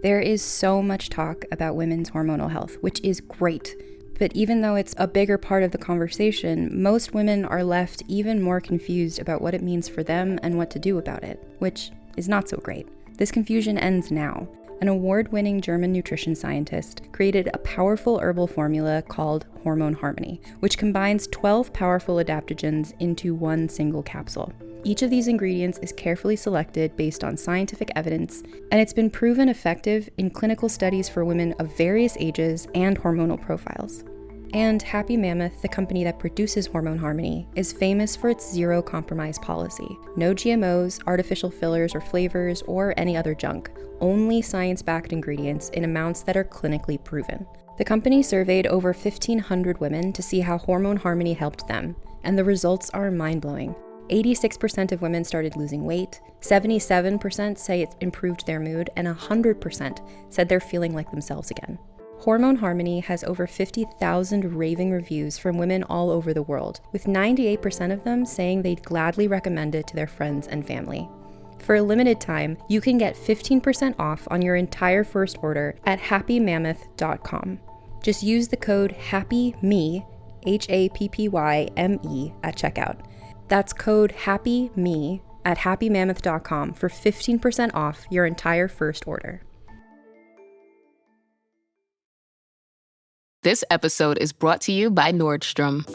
There is so much talk about women's hormonal health, which is great. But even though it's a bigger part of the conversation, most women are left even more confused about what it means for them and what to do about it, which is not so great. This confusion ends now. An award-winning German nutrition scientist created a powerful herbal formula called Hormone Harmony, which combines 12 powerful adaptogens into one single capsule. Each of these ingredients is carefully selected based on scientific evidence, and it's been proven effective in clinical studies for women of various ages and hormonal profiles. And Happy Mammoth, the company that produces Hormone Harmony, is famous for its zero-compromise policy. No GMOs, artificial fillers or flavors, or any other junk. Only science-backed ingredients in amounts that are clinically proven. The company surveyed over 1,500 women to see how Hormone Harmony helped them, and the results are mind-blowing. 86% of women started losing weight, 77% say it improved their mood, and 100% said they're feeling like themselves again. Hormone Harmony has over 50,000 raving reviews from women all over the world, with 98% of them saying they'd gladly recommend it to their friends and family. For a limited time, you can get 15% off on your entire first order at happymammoth.com. Just use the code HAPPYME, HAPPYME, at checkout. That's code HAPPYME at happymammoth.com for 15% off your entire first order. This episode is brought to you by Nordstrom.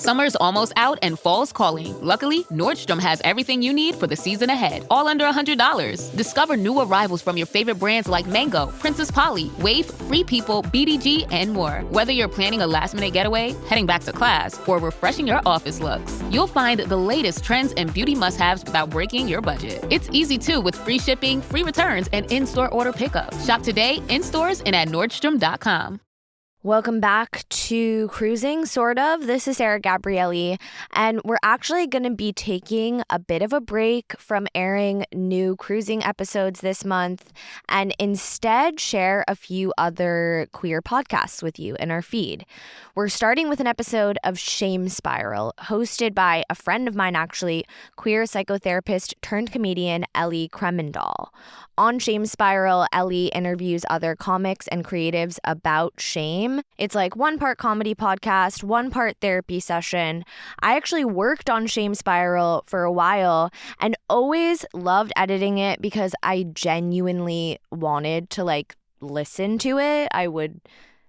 Summer's almost out and fall's calling. Luckily, Nordstrom has everything you need for the season ahead, all under $100. Discover new arrivals from your favorite brands like Mango, Princess Polly, Wave, Free People, BDG, and more. Whether you're planning a last-minute getaway, heading back to class, or refreshing your office looks, you'll find the latest trends and beauty must-haves without breaking your budget. It's easy, too, with free shipping, free returns, and in-store order pickup. Shop today, in stores, and at Nordstrom.com. Welcome back to Cruising, sort of. This is Sarah Gabrielli, and we're actually going to be taking a bit of a break from airing new Cruising episodes this month and instead share a few other queer podcasts with you in our feed. We're starting with an episode of Shame Spiral, hosted by a friend of mine, actually, queer psychotherapist-turned-comedian Ely Kreimendahl. On Shame Spiral, Ely interviews other comics and creatives about shame. It's like one part comedy podcast, one part therapy session. I actually worked on Shame Spiral for a while and always loved editing it because I genuinely wanted to listen to it. I would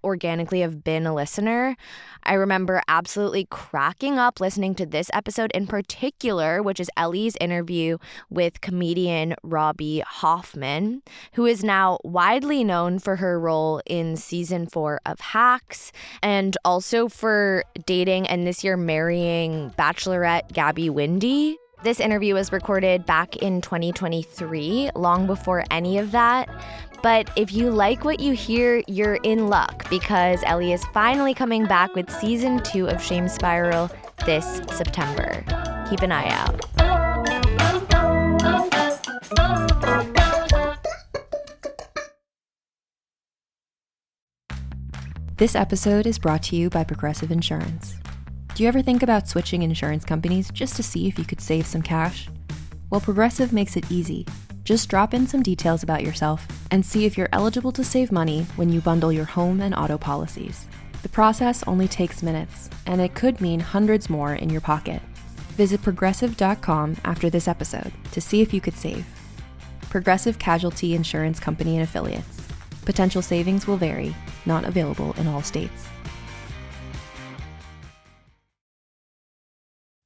organically have been a listener. I remember absolutely cracking up listening to this episode in particular, which is Ely's interview with comedian Robby Hoffman, who is now widely known for her role in season 4 of Hacks and also for dating and this year marrying Bachelorette Gabby Windey. This interview was recorded back in 2023, long before any of that. But if you like what you hear, you're in luck because Ely is finally coming back with season 2 of Shame Spiral this September. Keep an eye out. This episode is brought to you by Progressive Insurance. Do you ever think about switching insurance companies just to see if you could save some cash? Well, Progressive makes it easy. Just drop in some details about yourself and see if you're eligible to save money when you bundle your home and auto policies. The process only takes minutes, and it could mean hundreds more in your pocket. Visit Progressive.com after this episode to see if you could save. Progressive Casualty Insurance Company and Affiliates. Potential savings will vary, not available in all states.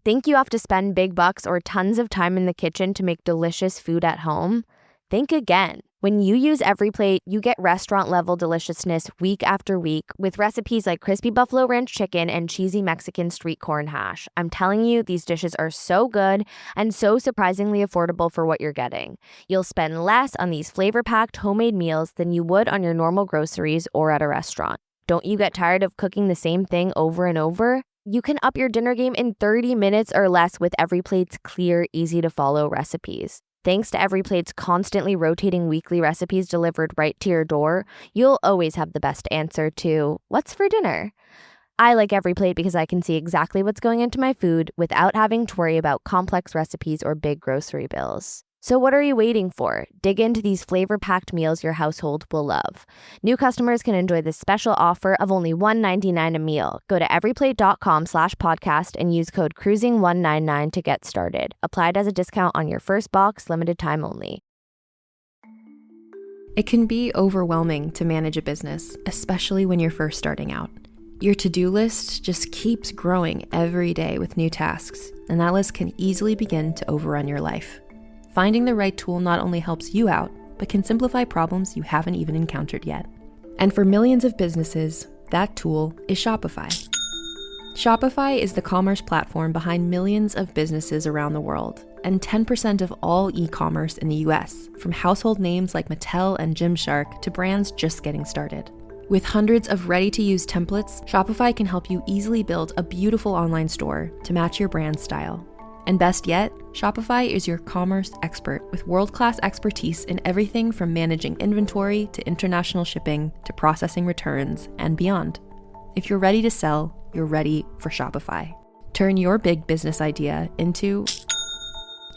Think you have to spend big bucks or tons of time in the kitchen to make delicious food at home? Think again. When you use EveryPlate, you get restaurant-level deliciousness week after week with recipes like crispy buffalo ranch chicken and cheesy Mexican street corn hash. I'm telling you, these dishes are so good and so surprisingly affordable for what you're getting. You'll spend less on these flavor-packed homemade meals than you would on your normal groceries or at a restaurant. Don't you get tired of cooking the same thing over and over? You can up your dinner game in 30 minutes or less with EveryPlate's clear, easy-to-follow recipes. Thanks to EveryPlate's constantly rotating weekly recipes delivered right to your door, you'll always have the best answer to, what's for dinner? I like EveryPlate because I can see exactly what's going into my food without having to worry about complex recipes or big grocery bills. So what are you waiting for? Dig into these flavor-packed meals your household will love. New customers can enjoy this special offer of only $1.99 a meal. Go to everyplate.com/podcast and use code cruising199 to get started. Applied as a discount on your first box, limited time only. It can be overwhelming to manage a business, especially when you're first starting out. Your to-do list just keeps growing every day with new tasks, and that list can easily begin to overrun your life. Finding the right tool not only helps you out, but can simplify problems you haven't even encountered yet. And for millions of businesses, that tool is Shopify. Shopify is the commerce platform behind millions of businesses around the world, and 10% of all e-commerce in the US, from household names like Mattel and Gymshark to brands just getting started. With hundreds of ready-to-use templates, Shopify can help you easily build a beautiful online store to match your brand style. And best yet, Shopify is your commerce expert with world-class expertise in everything from managing inventory to international shipping to processing returns and beyond. If you're ready to sell, you're ready for Shopify. Turn your big business idea into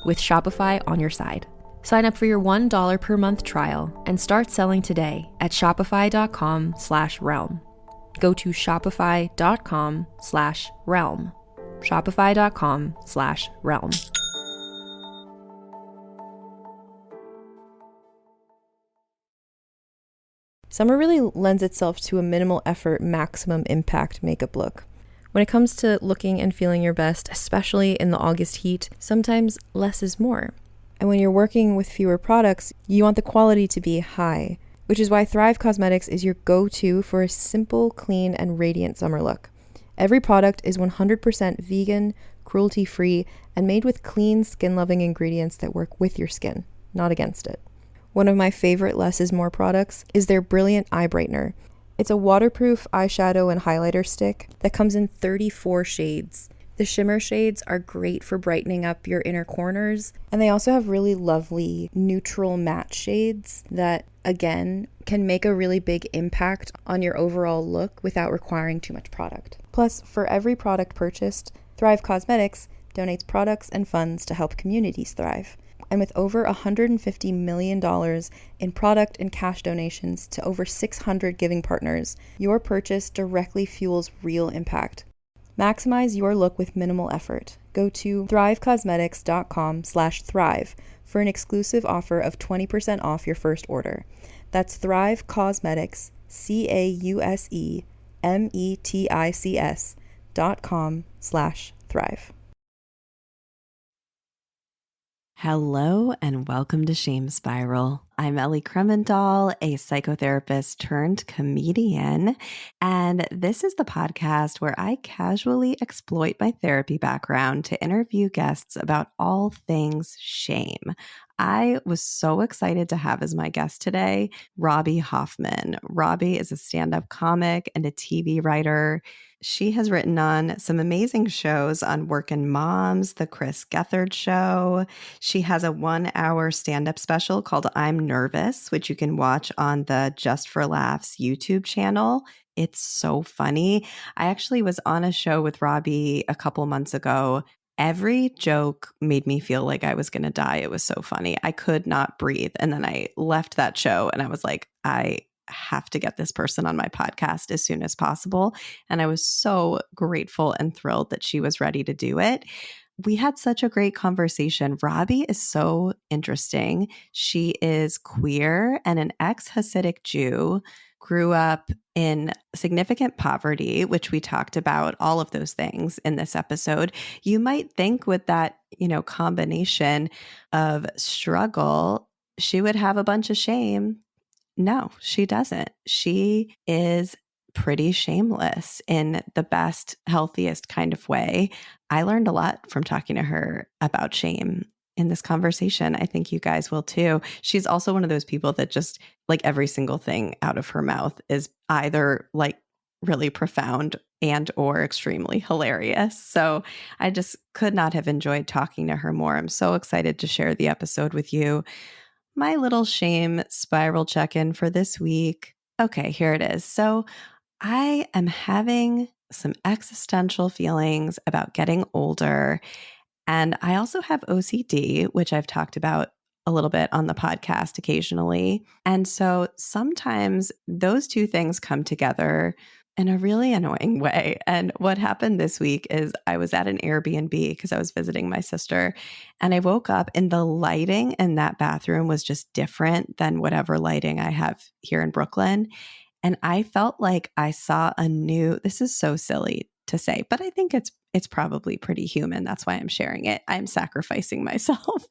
with Shopify on your side. Sign up for your $1 per month trial and start selling today at shopify.com/realm. Go to shopify.com/realm. Shopify.com/realm. Summer really lends itself to a minimal effort, maximum impact makeup look. When it comes to looking and feeling your best, especially in the August heat, sometimes less is more. And when you're working with fewer products, you want the quality to be high, which is why Thrive Cosmetics is your go-to for a simple, clean, and radiant summer look. Every product is 100% vegan, cruelty-free, and made with clean, skin-loving ingredients that work with your skin, not against it. One of my favorite Less is More products is their Brilliant Eye Brightener. It's a waterproof eyeshadow and highlighter stick that comes in 34 shades. The shimmer shades are great for brightening up your inner corners, and they also have really lovely neutral matte shades that, again, can make a really big impact on your overall look without requiring too much product. Plus, for every product purchased, Thrive Cosmetics donates products and funds to help communities thrive. And with over $150 million in product and cash donations to over 600 giving partners, your purchase directly fuels real impact. Maximize your look with minimal effort. Go to thrivecosmetics.com/thrive for an exclusive offer of 20% off your first order. That's Thrive Cosmetics, CAUSEMETICS.com/thrive. Hello and welcome to Shame Spiral. I'm Ely Kreimendahl, a psychotherapist-turned-comedian, and this is the podcast where I casually exploit my therapy background to interview guests about all things shame. I was so excited to have as my guest today, Robby Hoffman. Robby is a stand-up comic and a TV writer. She has written on some amazing shows on Workin Moms, The Chris Gethard Show. She has a 1-hour stand-up special called I'm Nervous, which you can watch on the Just for Laughs YouTube channel. It's so funny. I actually was on a show with Robby a couple months ago. Every joke made me feel like I was going to die. It was so funny. I could not breathe. And then I left that show and I was like, I have to get this person on my podcast as soon as possible. And I was so grateful and thrilled that she was ready to do it. We had such a great conversation. Robby is so interesting. She is queer and an ex-Hasidic Jew, grew up in significant poverty, which we talked about all of those things in this episode. You might think with that, combination of struggle, she would have a bunch of shame. No, she doesn't. She is pretty shameless in the best, healthiest kind of way. I learned a lot from talking to her about shame in this conversation. I think you guys will too. She's also one of those people that just like every single thing out of her mouth is either like really profound and or extremely hilarious. So I just could not have enjoyed talking to her more. I'm so excited to share the episode with you. My little shame spiral check-in for this week. Okay, here it is. So I am having some existential feelings about getting older. And I also have OCD, which I've talked about a little bit on the podcast occasionally. And so sometimes those two things come together in a really annoying way. And what happened this week is I was at an Airbnb because I was visiting my sister, and I woke up and the lighting in that bathroom was just different than whatever lighting I have here in Brooklyn. And I felt like I saw this is so silly to say, but I think it's probably pretty human. That's why I'm sharing it. I'm sacrificing myself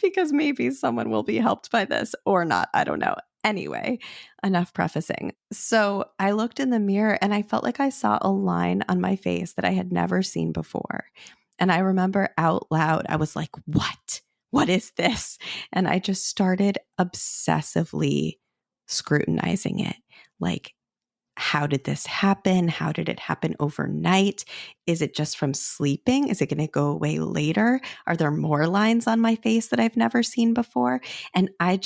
because maybe someone will be helped by this or not. I don't know. Anyway, enough prefacing. So I looked in the mirror and I felt like I saw a line on my face that I had never seen before. And I remember out loud, I was like, what? What is this? And I just started obsessively scrutinizing it. Like, how did this happen? How did it happen overnight? Is it just from sleeping? Is it going to go away later? Are there more lines on my face that I've never seen before? And I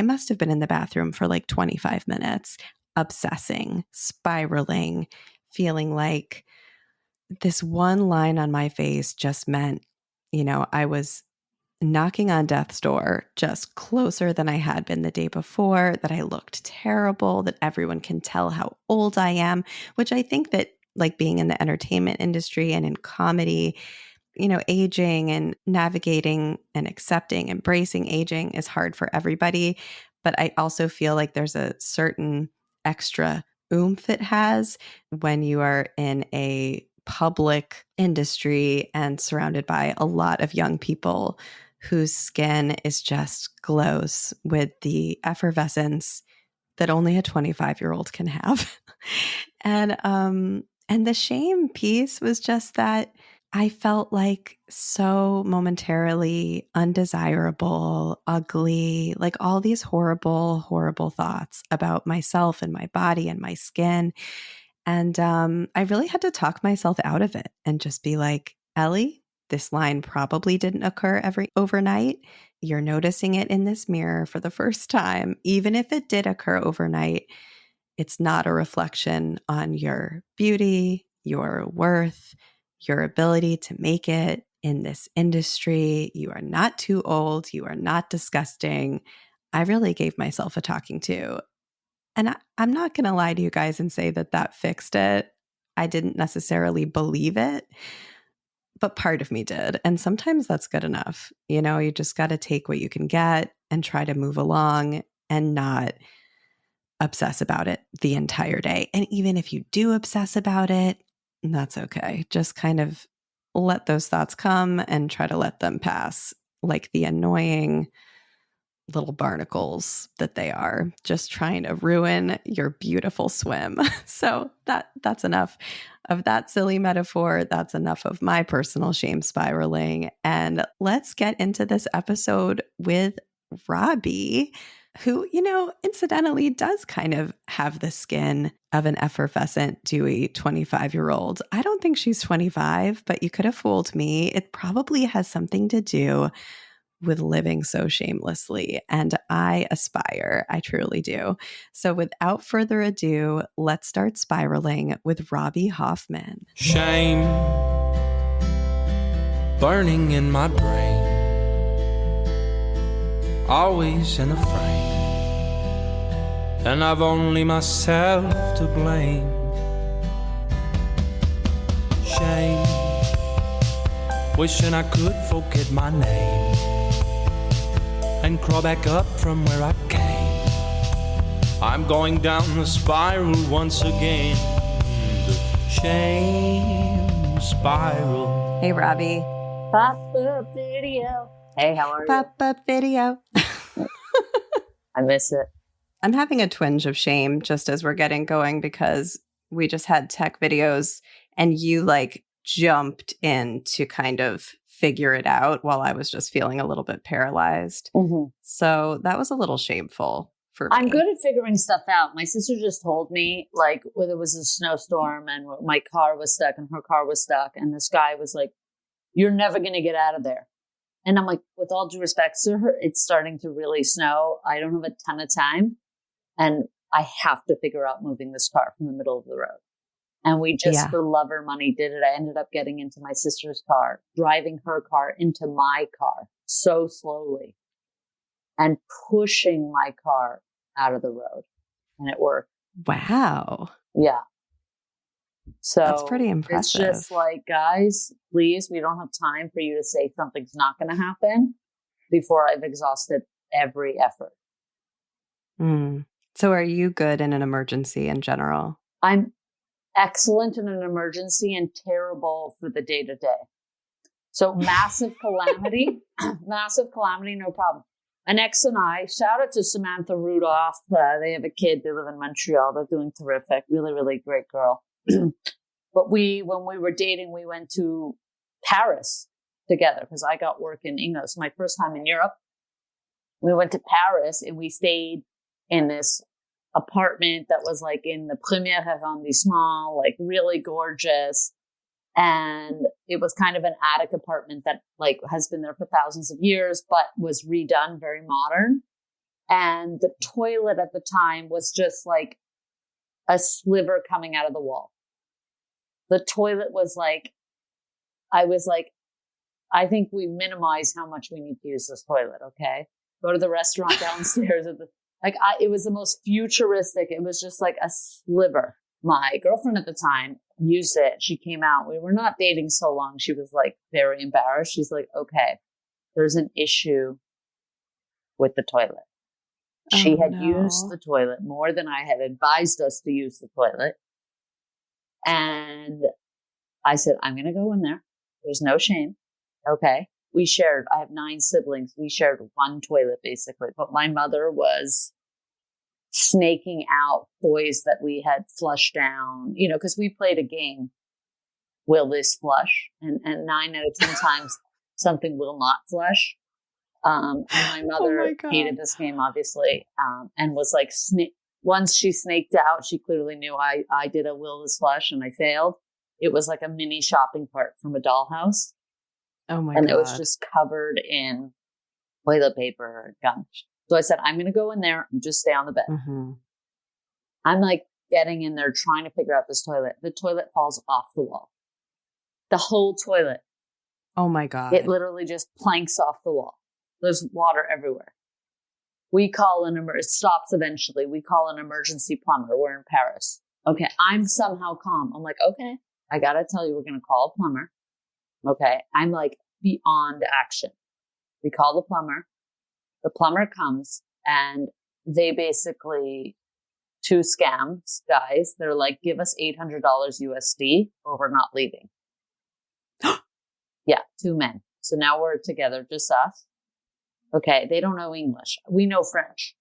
must have been in the bathroom for like 25 minutes, obsessing, spiraling, feeling like this one line on my face just meant, I was knocking on death's door, just closer than I had been the day before, that I looked terrible, that everyone can tell how old I am, which I think that, like, being in the entertainment industry and in comedy, aging and navigating and accepting, embracing aging is hard for everybody. But I also feel like there's a certain extra oomph it has when you are in a public industry and surrounded by a lot of young people whose skin is just glows with the effervescence that only a 25-year-old can have. And the shame piece was just that I felt like so momentarily undesirable, ugly, like all these horrible, horrible thoughts about myself and my body and my skin. And I really had to talk myself out of it and just be like, Ellie, this line probably didn't occur overnight. You're noticing it in this mirror for the first time. Even if it did occur overnight, it's not a reflection on your beauty, your worth, your ability to make it in this industry. You are not too old. You are not disgusting. I really gave myself a talking to. And I'm not going to lie to you guys and say that fixed it. I didn't necessarily believe it, but part of me did. And sometimes that's good enough. You just got to take what you can get and try to move along and not obsess about it the entire day. And even if you do obsess about it, that's okay. Just kind of let those thoughts come and try to let them pass, like the annoying little barnacles that they are, just trying to ruin your beautiful swim. So that's enough of that silly metaphor. That's enough of my personal shame spiraling. And let's get into this episode with Robby, who, incidentally does kind of have the skin of an effervescent, dewy 25-year-old. I don't think she's 25, but you could have fooled me. It probably has something to do with living so shamelessly. And I aspire. I truly do. So without further ado, let's start spiraling with Robby Hoffman. Shame burning in my brain, always in a frame, and I've only myself to blame. Shame, wishing I could forget my name and crawl back up from where I came. I'm going down the spiral once again, the shame spiral. Hey, Robby. Pop-up video. Hey, how are you? Pop-up video. I miss it. I'm having a twinge of shame just as we're getting going because we just had tech videos and you jumped in to kind of figure it out while I was just feeling a little bit paralyzed. Mm-hmm. So that was a little shameful for me. I'm good at figuring stuff out. My sister just told me, when there was a snowstorm and my car was stuck and her car was stuck, and this guy was like, "You're never going to get out of there." And I'm like, with all due respect to her, it's starting to really snow. I don't have a ton of time, and I have to figure out moving this car from the middle of the road. And we just, for love or money, did it. I ended up getting into my sister's car, driving her car into my car so slowly. and pushing my car out of the road. And it worked. Wow. Yeah. So that's pretty impressive. It's just like, guys, please, we don't have time for you to say something's not going to happen before I've exhausted every effort. So are you good in an emergency in general? I'm excellent in an emergency and terrible for the day-to-day. So massive calamity, no problem. An ex and I, shout out to Samantha Rudolph. They have a kid. They live in Montreal. They're doing terrific. Really, really great girl. But when we were dating, we went to Paris together because I got work in England. It was my first time in Europe. We went to Paris and we stayed in this apartment that was like in the premier arrondissement, like really gorgeous. And it was kind of an attic apartment that like has been there for thousands of years, but was redone, very modern. And the toilet at the time was just like a sliver coming out of the wall. The toilet was like, I was like, I think we minimize how much we need to use this toilet. Okay. Go to the restaurant downstairs. It was the most futuristic. It was just like a sliver. My girlfriend at the time used it. She came out. We were not dating so long. She was like very embarrassed. She's like, okay, there's an issue with the toilet. She had used the toilet more than I had advised us to use the toilet. And I said, I'm going to go in there. There's no shame. Okay. I have 9 siblings. We shared one toilet basically, but my mother was snaking out toys that we had flushed down, because we played a game. Will this flush? And 9 out of 10 times something will not flush. And my mother hated this game, obviously, and was like, once she snaked out, she clearly knew I did a will this flush and I failed. It was like a mini shopping cart from a dollhouse. Oh my God. And it was just covered in toilet paper and gum. So I said, I'm going to go in there and just stay on the bed. Mm-hmm. I'm like getting in there, trying to figure out this toilet. The toilet falls off the wall. The whole toilet. Oh my God. It literally just planks off the wall. There's water everywhere. We call it stops eventually. We call an emergency plumber. We're in Paris. Okay. I'm somehow calm. I'm like, okay, I got to tell you, we're going to call a plumber. Okay. I'm like beyond action. We call the plumber. The plumber comes and they basically 2 scams guys. They're like, give us $800 USD or we're not leaving. Yeah. 2 men. So now we're together, just us. Okay. They don't know English. We know French.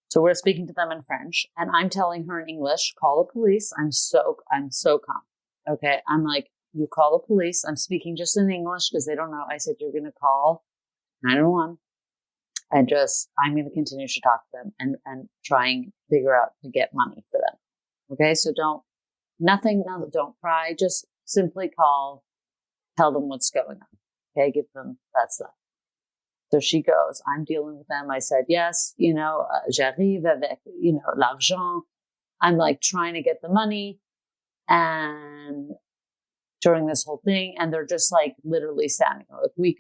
So we're speaking to them in French and I'm telling her in English, call the police. I'm so calm. Okay. I'm like, you call the police. I'm speaking just in English because they don't know. I said, you're going to call 911 and I'm going to continue to talk to them and try and figure out to get money for them. Okay. So don't cry. Just simply call, tell them what's going on. Okay. Give them that stuff. So she goes, I'm dealing with them. I said, yes, j'arrive avec, l'argent. I'm like trying to get the money and during this whole thing. And they're just like literally standing. Like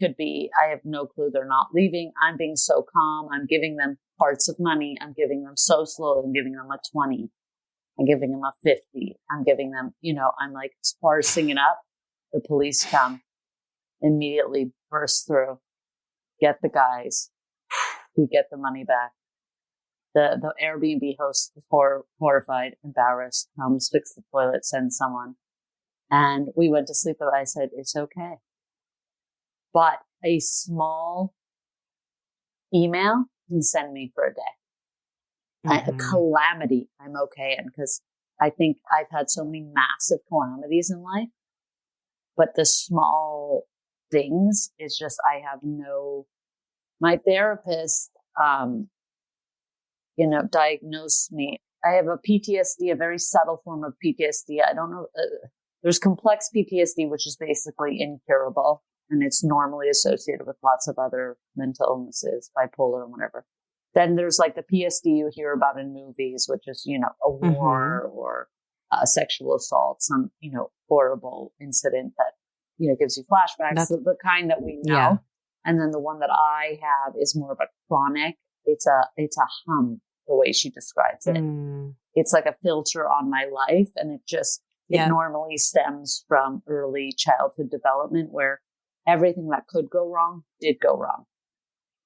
I have no clue. They're not leaving. I'm being so calm. I'm giving them parts of money. I'm giving them so slow. I'm giving them a 20. I'm giving them a 50. I'm giving them, I'm like sparsing it up. The police come, immediately burst through, get the guys. We get the money back. The Airbnb host is horrified, embarrassed, comes, fix the toilet, send someone. And we went to sleep and I said, it's okay. But a small email can send me for a day. A calamity I'm okay in because I think I've had so many massive calamities in life. But the small things is just, my therapist, diagnosed me. I have a PTSD, a very subtle form of PTSD. I don't know. There's complex PTSD, which is basically incurable, and it's normally associated with lots of other mental illnesses, bipolar and whatever. Then there's like the PSD you hear about in movies, which is, a war or a sexual assault, some, horrible incident that, gives you flashbacks, the kind that we know. Yeah. And then the one that I have is more of a chronic. It's a hum, the way she describes it. It's like a filter on my life. And it normally stems from early childhood development where everything that could go wrong did go wrong.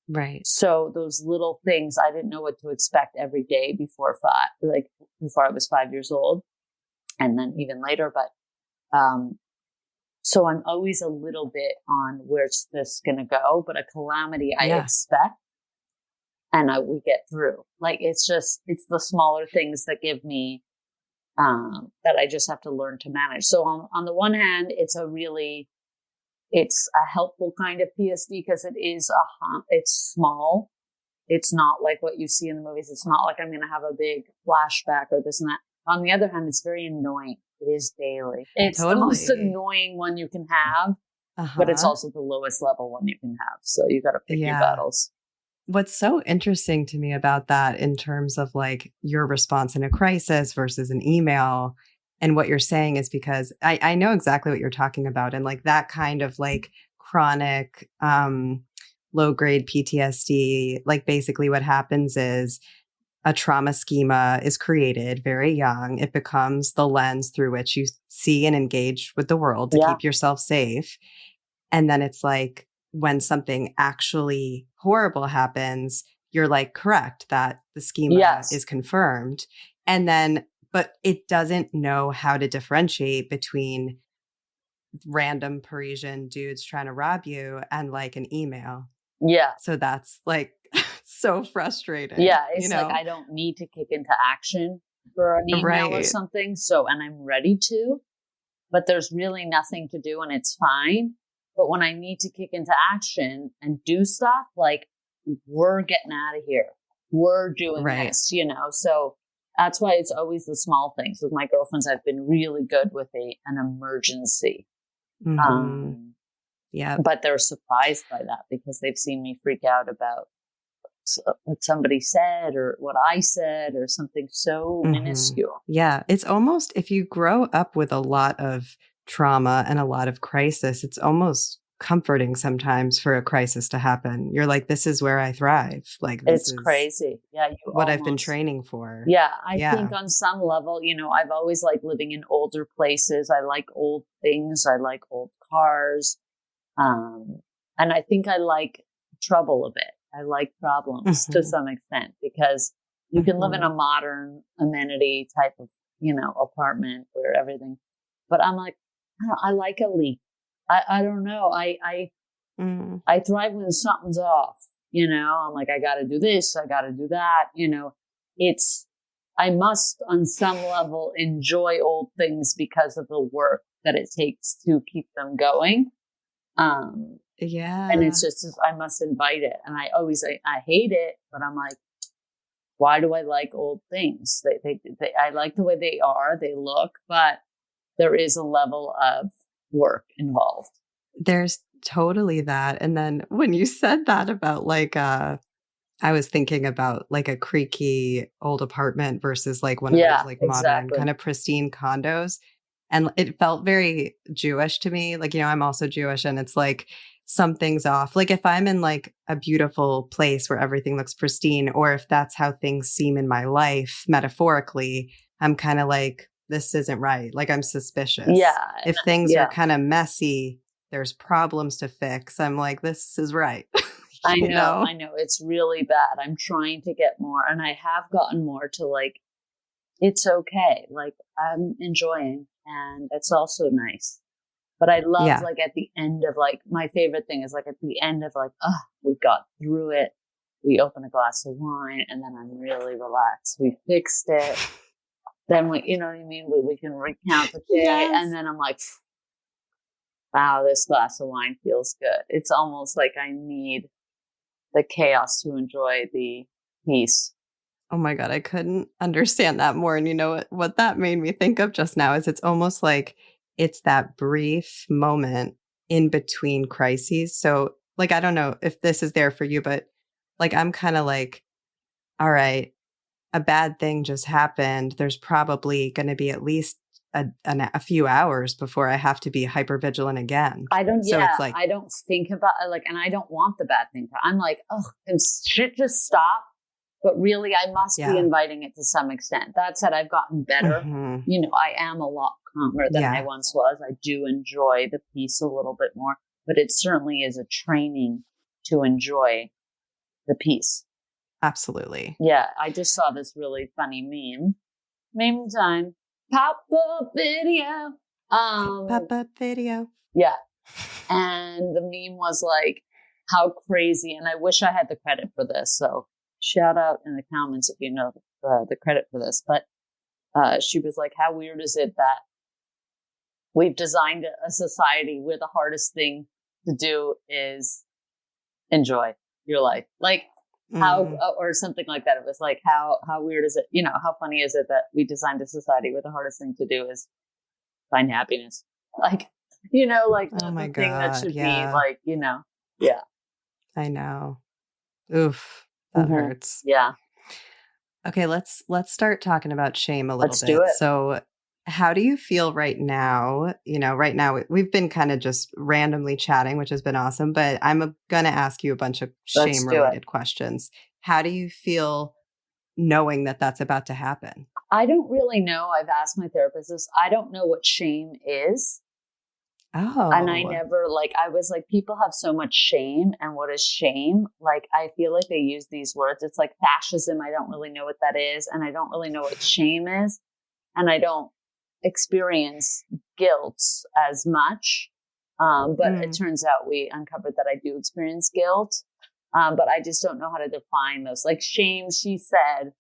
Right. So those little things, I didn't know what to expect every day before I was 5 years old, and then even later. But so I'm always a little bit on where's this going to go, but a calamity I expect, and we get through. Like it's the smaller things that give me that I just have to learn to manage. So on the one hand, it's a helpful kind of PSD because it's small. It's not like what you see in the movies. It's not like I'm going to have a big flashback or this and that. On the other hand, it's very annoying. It is daily. It's the most annoying one you can have, but it's also the lowest level one you can have. So you got to pick your battles. What's so interesting to me about that in terms of like your response in a crisis versus an email and what you're saying is because I know exactly what you're talking about. And like that kind of like chronic, low grade PTSD, like basically what happens is a trauma schema is created very young. It becomes the lens through which you see and engage with the world to keep yourself safe. And then it's like when something actually horrible happens, you're like, correct, that the schema is confirmed. And then, but it doesn't know how to differentiate between random Parisian dudes trying to rob you and like an email. Yeah. So that's like so frustrating. Yeah. It's like, I don't need to kick into action for an email or something. So, and I'm ready to, but there's really nothing to do and it's fine. But when I need to kick into action and do stuff, like we're getting out of here. We're doing this, so that's why it's always the small things. With my girlfriends, I've been really good with an emergency. But they're surprised by that because they've seen me freak out about what somebody said or what I said or something so minuscule. Yeah. It's almost, if you grow up with a lot of trauma and a lot of crisis, it's almost comforting sometimes for a crisis to happen. You're like, this is where I thrive. Like, this is crazy. Yeah. I've been training for. Yeah. I think on some level, I've always liked living in older places. I like old things. I like old cars. And I think I like trouble a bit. I like problems to some extent because you can live in a modern amenity type of, apartment where everything, but I'm like, I like a leak. I don't know. I thrive when something's off, I'm like, I got to do this. I got to do that. I must on some level enjoy old things because of the work that it takes to keep them going. And it's just, I must invite it. And I hate it, but I'm like, why do I like old things? I like the way they are, they look, but there is a level of work involved. There's totally that. And then when you said that about like, I was thinking about like a creaky old apartment versus like one of those like modern kind of pristine condos. And it felt very Jewish to me. Like, I'm also Jewish and it's like something's off. Like if I'm in like a beautiful place where everything looks pristine, or if that's how things seem in my life, metaphorically, I'm kind of like, this isn't right. Like I'm suspicious. Yeah. If things are kind of messy, there's problems to fix. I'm like, this is right. I know. It's really bad. I'm trying to get more and I have gotten more to like, it's okay. Like I'm enjoying and it's also nice. But I love like at the end of like, my favorite thing is like at the end of like, we got through it. We open a glass of wine and then I'm really relaxed. We fixed it. Then we, you know what I mean? We can recount the day and then I'm like, wow, this glass of wine feels good. It's almost like I need the chaos to enjoy the peace. Oh my God, I couldn't understand that more. And you know what that made me think of just now is it's almost like it's that brief moment in between crises. So like, I don't know if this is there for you, but like, I'm kind of like, all right, a bad thing just happened. There's probably going to be at least a few hours before I have to be hypervigilant again. So it's like, I don't think about it, like, and I don't want the bad thing. I'm like, oh, can shit just stop? But really, I must be inviting it to some extent. That said, I've gotten better. You know, I am a lot calmer than I once was. I do enjoy the peace a little bit more, but it certainly is a training to enjoy the peace. Absolutely. Yeah. I just saw this really funny meme. Meme time. Pop-up video. Pop-up video. Yeah. And the meme was like, how crazy. And I wish I had the credit for this. So shout out in the comments if you know the credit for this. But she was like, how weird is it that we've designed a society where the hardest thing to do is enjoy your life? Like how, or something like that. It was like, how weird is it? You know, how funny is it that we designed a society where the hardest thing to do is find happiness? Like, you know, like oh my the God, thing that should be like, you know, yeah. I know. Oof. That hurts. Yeah. Okay, let's start talking about shame a little bit. Let's do it. So how do you feel right now? You know, right now we've been kind of just randomly chatting, which has been awesome, but I'm going to ask you a bunch of shame related questions. How do you feel knowing that that's about to happen? I don't really know. I've asked my therapist this. I don't know what shame is. Oh. And I never, like, I was like, people have so much shame. And what is shame? Like, I feel like they use these words. It's like fascism. I don't really know what that is. And I don't really know what shame is. And I don't experience guilt as much. But it turns out we uncovered that I do experience guilt. But I just don't know how to define those. Like shame, she said,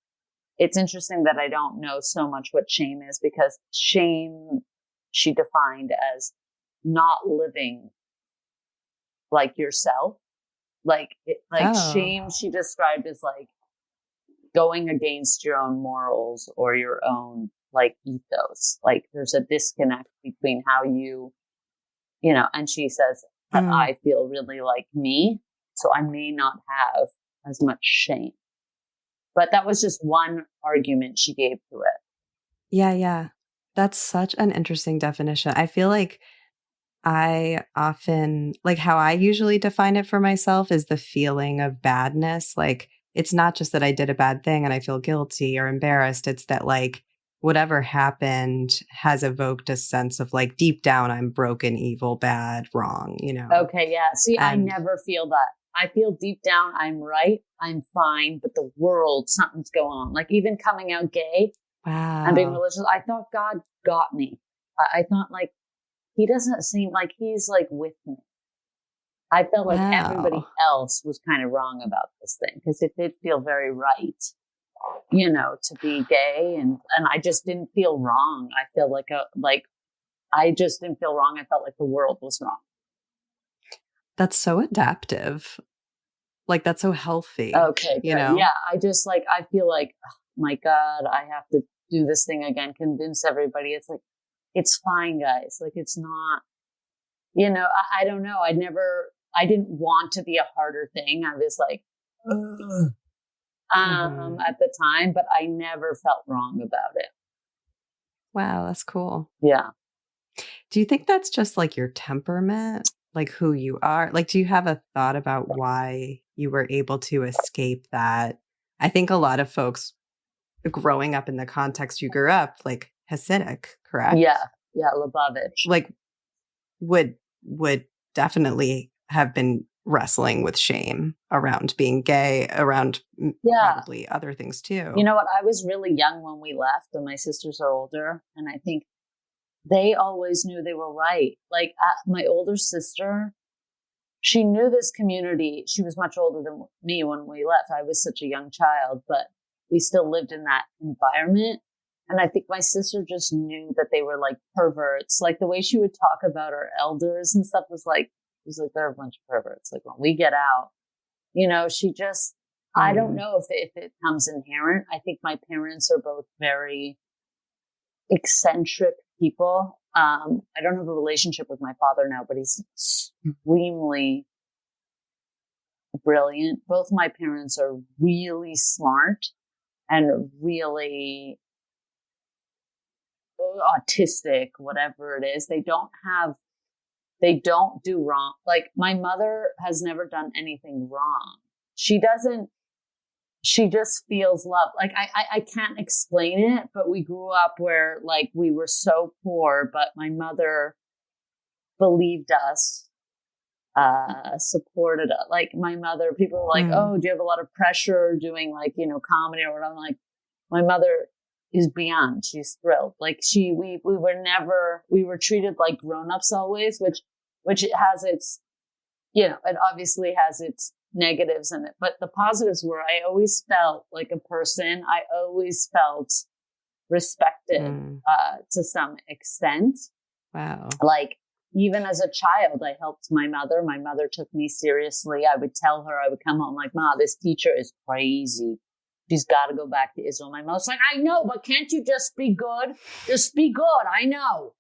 it's interesting that I don't know so much what shame is, because shame, she defined as not living like yourself. Shame, she described as like going against your own morals or your own like ethos. Like there's a disconnect between how you know, and she says that I feel really like me, so I may not have as much shame. But that was just one argument she gave to it. Yeah. That's such an interesting definition. I feel like I often, like how I usually define it for myself is the feeling of badness. Like it's not just that I did a bad thing and I feel guilty or embarrassed. It's that like whatever happened has evoked a sense of like deep down, I'm broken, evil, bad, wrong, you know? Okay. Yeah. See, I never feel that. I feel deep down, I'm right, I'm fine, but the world, something's going on. Like even coming out gay and being religious, I thought God got me. I thought like, he doesn't seem like he's like with me. I felt like everybody else was kind of wrong about this thing, because it did feel very right, you know, to be gay. And I just didn't feel wrong. I feel I just didn't feel wrong. I felt like the world was wrong. That's so adaptive. Like that's so healthy. Okay. You know? Yeah. I just like, I feel like, oh my God, I have to do this thing again, convince everybody. It's like, it's fine, guys. Like, it's not, you know, I don't know. I didn't want to be a harder thing. I was like, at the time, but I never felt wrong about it. Wow. That's cool. Yeah. Do you think that's just like your temperament? Like who you are? Like, do you have a thought about why you were able to escape that? I think a lot of folks growing up in the context you grew up, like Hasidic, correct? Yeah. Lubavitch. Like would definitely have been wrestling with shame around being gay, around probably other things too. You know what? I was really young when we left, and my sisters are older. And I think they always knew they were right. Like my older sister, she knew this community. She was much older than me when we left. I was such a young child, but we still lived in that environment. And I think my sister just knew that they were like perverts. Like the way she would talk about our elders and stuff was like they're a bunch of perverts. Like when we get out, you know, she just, I don't know if it comes inherent. I think my parents are both very eccentric people. I don't have a relationship with my father now, but he's extremely brilliant. Both my parents are really smart and really autistic, whatever it is. They don't do wrong. Like my mother has never done anything wrong. She just feels love. Like I can't explain it, but we grew up where like we were so poor, but my mother believed us, supported us. Like my mother, people were like, oh, do you have a lot of pressure doing like, comedy or whatever? I'm like, my mother is beyond. She's thrilled. Like we were treated like grown-ups always, which it has its, it obviously has its negatives in it, but the positives were I always felt like a person. I always felt respected to some extent. Wow. Like even as a child, I helped my mother. My mother took me seriously. I would tell her, I would come home like, Ma, this teacher is crazy. She's got to go back to Israel. My mother's like, I know, but can't you just be good? Just be good. I know.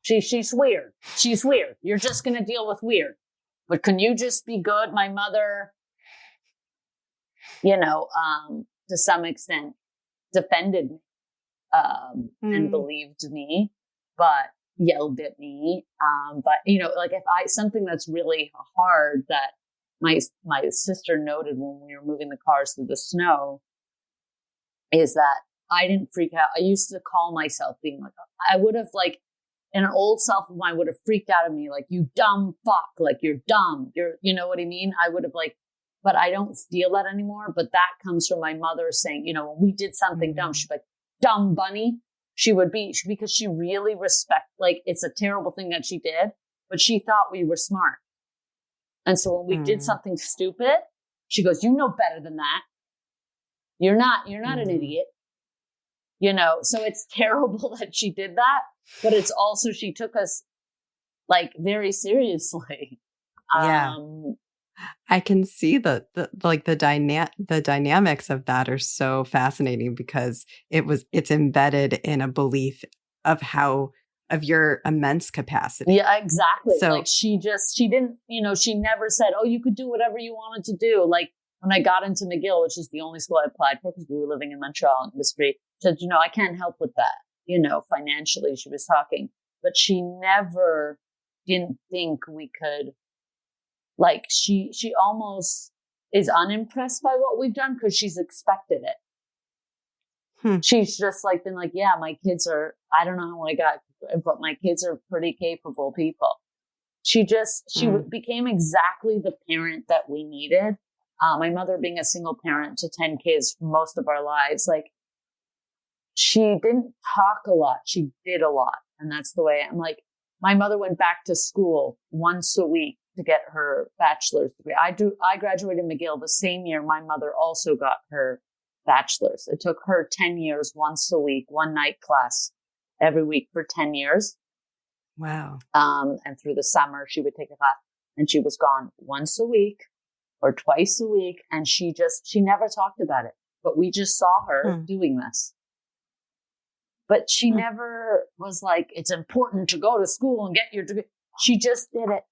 She's weird. She's weird. You're just going to deal with weird. But can you just be good? My mother, to some extent defended me, and believed me, but yelled at me. But, like if something that's really hard that my sister noted when we were moving the cars through the snow is that I didn't freak out. I used to call myself being like, I would have like, an old self of mine would have freaked out at me, like, you dumb fuck, like, you're dumb. You know what I mean? I would have like, but I don't feel that anymore. But that comes from my mother saying, when we did something dumb, she'd be like, dumb bunny. Because she really like, it's a terrible thing that she did, but she thought we were smart. And so when we did something stupid, she goes, you know better than that. You're not an idiot. So it's terrible that she did that, but it's also, she took us like very seriously. Yeah. I can see the dynamics of that are so fascinating because it's embedded in a belief of your immense capacity. Yeah, exactly. So, like she didn't, she never said, oh, you could do whatever you wanted to do. Like when I got into McGill, which is the only school I applied for because we were living in Montreal and it was free, said, I can't help with that. Financially, she was talking, but she never didn't think we could, like, she almost is unimpressed by what we've done because she's expected it. She's just like been like, yeah, my kids are, I don't know how I got, but my kids are pretty capable people. She became exactly the parent that we needed. My mother being a single parent to 10 kids for most of our lives, like, she didn't talk a lot. She did a lot. And that's the way I'm like, my mother went back to school once a week to get her bachelor's degree. I graduated McGill the same year. My mother also got her bachelor's. It took her 10 years, once a week, one night class every week for 10 years. Wow. And through the summer, she would take a class and she was gone once a week or twice a week. And she never talked about it, but we just saw her doing this. But she never was like, it's important to go to school and get your degree. She just did it.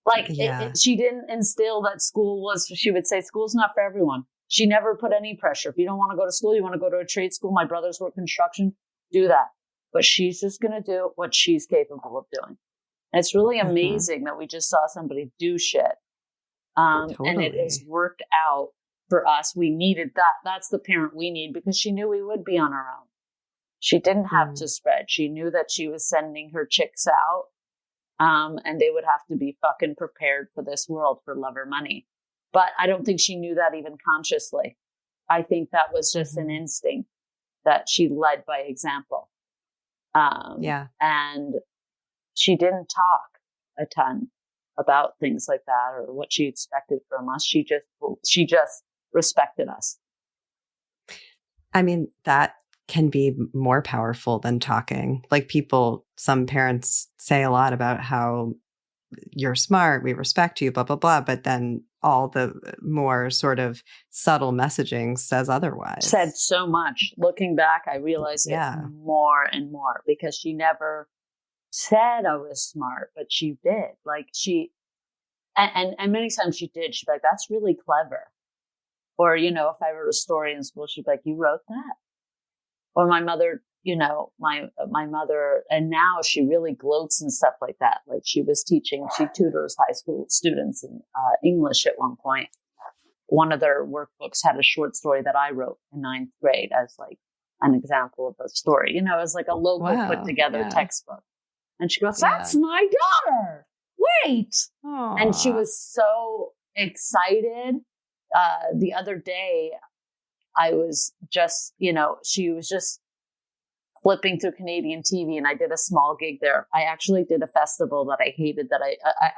Like, she didn't instill that she would say, school's not for everyone. She never put any pressure. If you don't want to go to school, you want to go to a trade school. My brothers work construction, do that. But she's just going to do what she's capable of doing. And it's really amazing that we just saw somebody do shit. Totally. And it has worked out for us. We needed that. That's the parent we need because she knew we would be on our own. She didn't have to spread. She knew that she was sending her chicks out. And they would have to be fucking prepared for this world for love or money. But I don't think she knew that even consciously. I think that was just an instinct that she led by example. And she didn't talk a ton about things like that or what she expected from us. She just respected us. I mean, that can be more powerful than talking. Like some parents say a lot about how you're smart, we respect you, blah, blah, blah. But then all the more sort of subtle messaging says otherwise. Said so much. Looking back, I realize it more and more because she never said I was smart, but she did. Like and many times she did. She'd be like, that's really clever. Or, if I wrote a story in school, she'd be like, you wrote that? Or my mother, you know, my mother, and now she really gloats and stuff like that. Like she tutors high school students in English at one point. One of their workbooks had a short story that I wrote in 9th grade as like an example of a story. You know, as like a local put together textbook. And she goes, "That's my daughter. Wait." Aww. And she was so excited. The other day, I was just, you know, she was just flipping through Canadian TV, and I did a small gig there. I actually did a festival that I hated.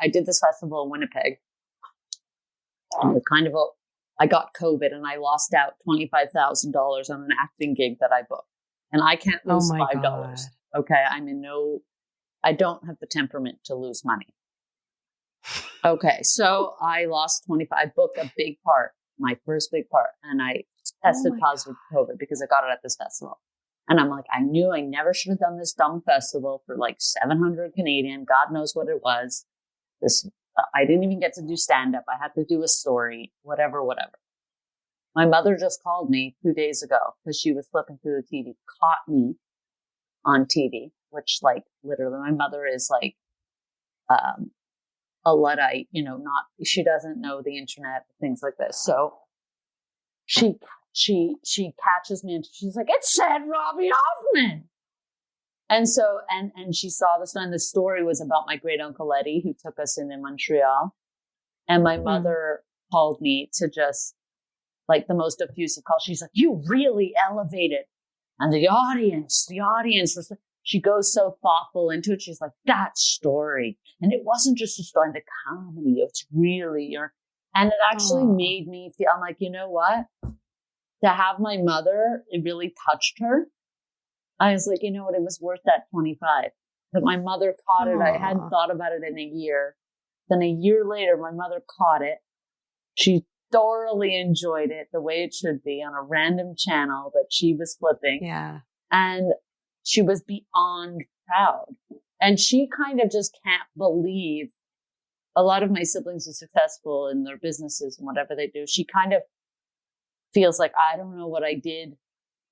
I did this festival in Winnipeg. And I got COVID and I lost out $25,000 on an acting gig that I booked, and I can't lose $5. God. Okay, I don't have the temperament to lose money. Okay, so I lost 25. I booked a big part, my first big part, and I tested positive for COVID because I got it at this festival. And I'm like, I knew I never should have done this dumb festival for like 700 Canadian. God knows what it was. I didn't even get to do stand-up. I had to do a story, whatever. My mother just called me 2 days ago because she was flipping through the TV, caught me on TV, which like literally my mother is like a Luddite, you know, she doesn't know the internet, things like this. So she catches me and she's like, "It said Robby Hoffman." And so, and she saw this, and the story was about my great uncle Eddie, who took us in Montreal. And my mother called me to just like the most effusive call. She's like, "You really elevated." And the audience was, she goes so thoughtful into it. She's like, "That story." And it wasn't just a story, the comedy. It's really and it actually made me feel, I'm like, you know what? To have my mother, it really touched her. I was like, you know what? It was worth that 25. But my mother caught it. I hadn't thought about it in a year. Then a year later, my mother caught it. She thoroughly enjoyed it the way it should be on a random channel that she was flipping. Yeah. And she was beyond proud. And she kind of just can't believe a lot of my siblings are successful in their businesses and whatever they do. She kind of feels like, I don't know what I did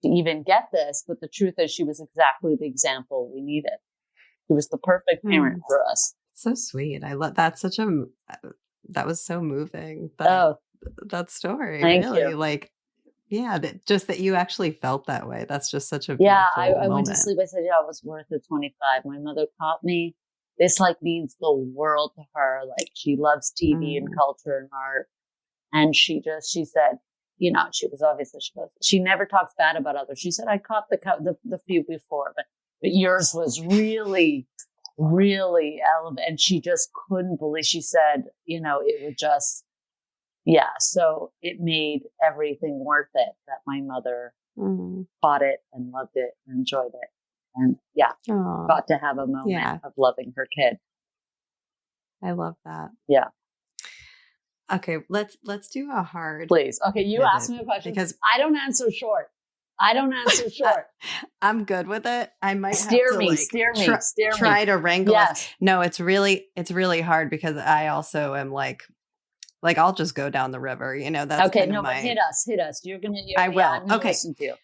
to even get this, but the truth is she was exactly the example we needed. She was the perfect parent for us. So sweet. I love that. That was so moving. That story. Thank really. You. Like, yeah, just that you actually felt that way. That's just such a beautiful moment. I went to sleep. I said, yeah, it was worth the 25. My mother caught me. This like means the world to her. Like she loves TV and culture and art. And she said, you know, she never talks bad about others. She said, I caught the few before, but yours was really, really elevated. And she just couldn't believe, she said, you know, it would just, so it made everything worth it that my mother caught it and loved it and enjoyed it. And got to have a moment of loving her kid. I love that. Yeah. Okay, let's do a hard. Please. Okay, you ask me a question because I don't answer short. I'm good with it. I might steer have to try to wrangle us. No, it's really hard because I also am like I'll just go down the river. You know, that's okay. No, but hit us. I will. I'm gonna listen to you.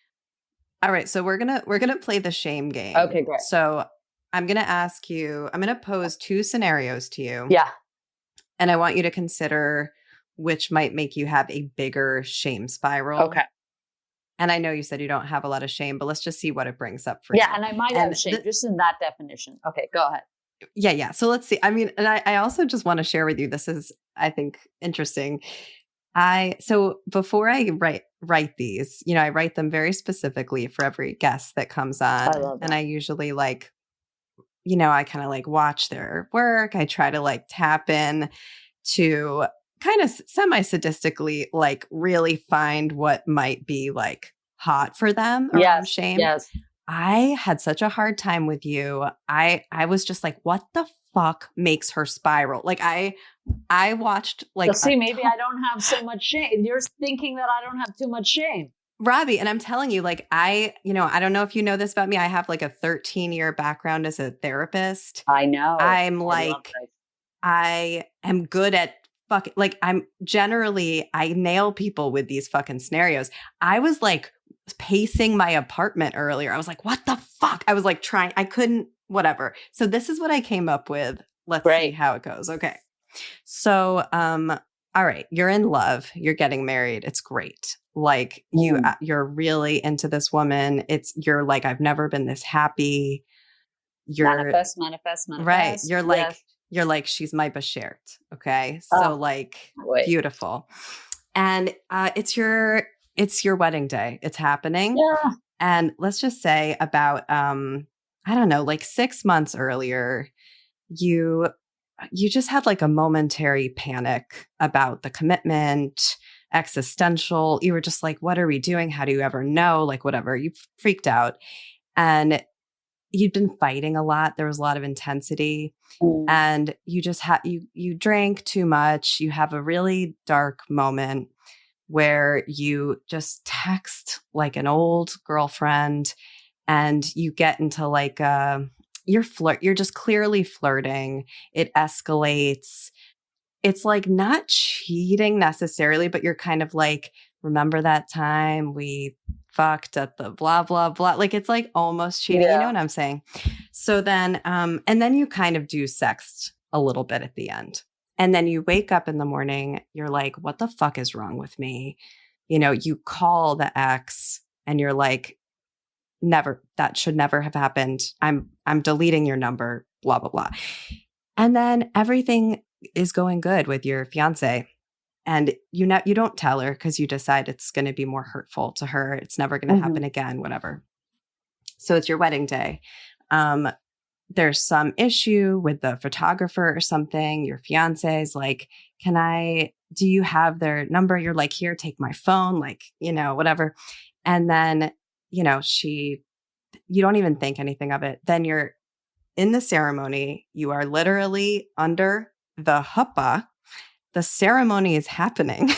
All right, so we're gonna play the shame game. Okay, great. So I'm gonna pose two scenarios to you. Yeah. And I want you to consider which might make you have a bigger shame spiral. Okay. And I know you said you don't have a lot of shame, but let's just see what it brings up for you. Yeah, and I might have shame just in that definition. Okay, go ahead. Yeah. So let's see. I mean, and I also just want to share with you, this is, I think, interesting. So before I write these, you know, I write them very specifically for every guest that comes on. I love that. And I usually you know, I kind of watch their work. I try to tap in to kind of semi-sadistically really find what might be hot for them around shame. Yes. I had such a hard time with you. I was just like, what the fuck makes her spiral? I watched see, maybe I don't have so much shame. You're thinking that I don't have too much shame. Robbie, and I'm telling you, I don't know if you know this about me. I have a 13-year background as a therapist. I know. I'm I am good at fucking, I nail people with these fucking scenarios. I was pacing my apartment earlier. I was like, what the fuck? I was like I couldn't, whatever. So this is what I came up with. Let's see how it goes. Okay. So, all right, you're in love. You're getting married. It's great. Like you're really into this woman. You're like, I've never been this happy. Manifest. Right. You're like, she's my beshert. Okay. So beautiful. And it's your wedding day. It's happening. Yeah. And let's just say about, I don't know, like 6 months earlier, you just had like a momentary panic about the commitment, existential. You were just like, what are we doing? How do you ever know? Like, whatever. You freaked out. And you'd been fighting a lot. There was a lot of intensity. And you just you drank too much. You have a really dark moment where you just text like an old girlfriend and you get into like you're just clearly flirting. It escalates. It's like not cheating necessarily, but you're kind of like, remember that time we fucked at the blah, blah, blah. Like it's like almost cheating. You know what I'm saying? So then, and then you kind of do sext a little bit at the end. And then you wake up in the morning, you're like, what the fuck is wrong with me? You know, you call the ex and you're like, never, that should never have happened. I'm deleting your number, blah, blah, blah. And then everything is going good with your fiance. And you don't tell her because you decide it's going to be more hurtful to her. It's never going to happen again, whatever. So it's your wedding day. There's some issue with the photographer or something. Your fiance is like, do you have their number? You're like, here, take my phone, like, you know, whatever. And then, you know, you don't even think anything of it. Then you're in the ceremony. You are literally under the huppah. The ceremony is happening.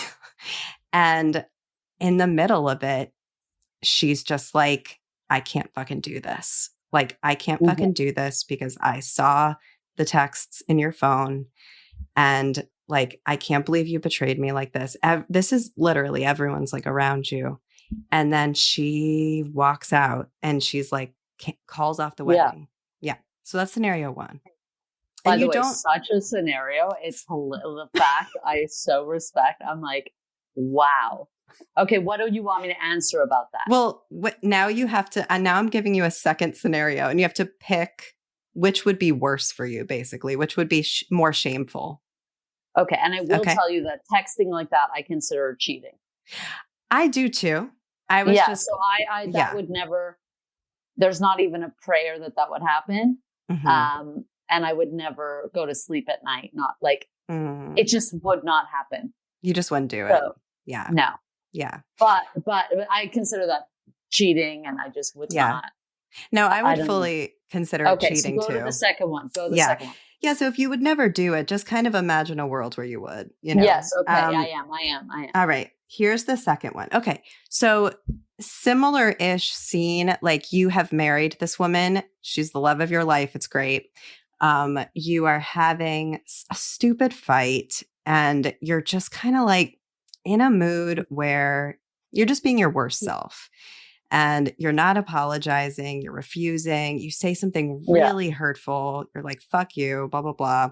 And in the middle of it, she's just like, I can't fucking do this. Like, I can't fucking do this because I saw the texts in your phone. And like, I can't believe you betrayed me like this. This is literally everyone's like around you. And then she walks out and she's like, calls off the wedding. Yeah. So that's scenario one. By the way, such a scenario. It's the fact I so respect. I'm like, wow. Okay, what do you want me to answer about that? Well, now you have to, and now I'm giving you a second scenario, and you have to pick which would be worse for you, basically, which would be more shameful. Okay, and I will tell you that texting like that, I consider cheating. I do too. I was so that would never. There's not even a prayer that would happen. And I would never go to sleep at night. Not like it just would not happen. You just wouldn't do it. So, yeah. No. Yeah. But I consider that cheating, and I just would not. No, I would fully consider it cheating so too. Go to the second one. Second one. Yeah. So if you would never do it, just kind of imagine a world where you would, you know? Yes. Okay. I am. All right. Here's the second one. Okay. So similar-ish scene, like you have married this woman. She's the love of your life. It's great. You are having a stupid fight and you're just kind of like in a mood where you're just being your worst self and you're not apologizing. You're refusing. You say something really hurtful. You're like, fuck you, blah, blah, blah.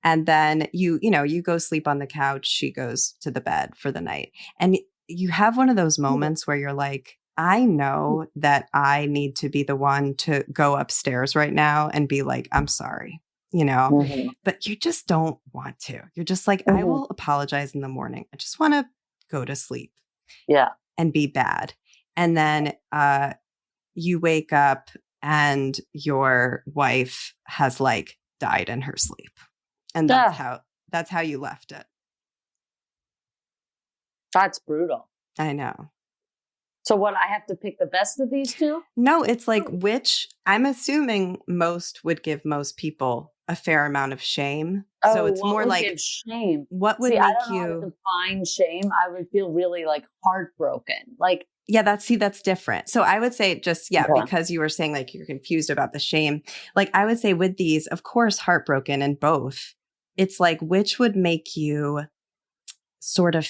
And then you go sleep on the couch. She goes to the bed for the night. And you have one of those moments where you're like, I know that I need to be the one to go upstairs right now and be like, I'm sorry, you know, but you just don't want to. You're just like, I will apologize in the morning. I just want to go to sleep and be bad. And then you wake up and your wife has like died in her sleep. And that's how you left it. That's brutal. I know. So what, I have to pick the best of these two? No, it's like which I'm assuming most would give most people a fair amount of shame. So it's more like shame. What would make I don't you know how to define shame? I would feel really like heartbroken. Like that's different. So I would say just because you were saying like you're confused about the shame. Like I would say with these, of course, heartbroken in both. It's like which would make you sort of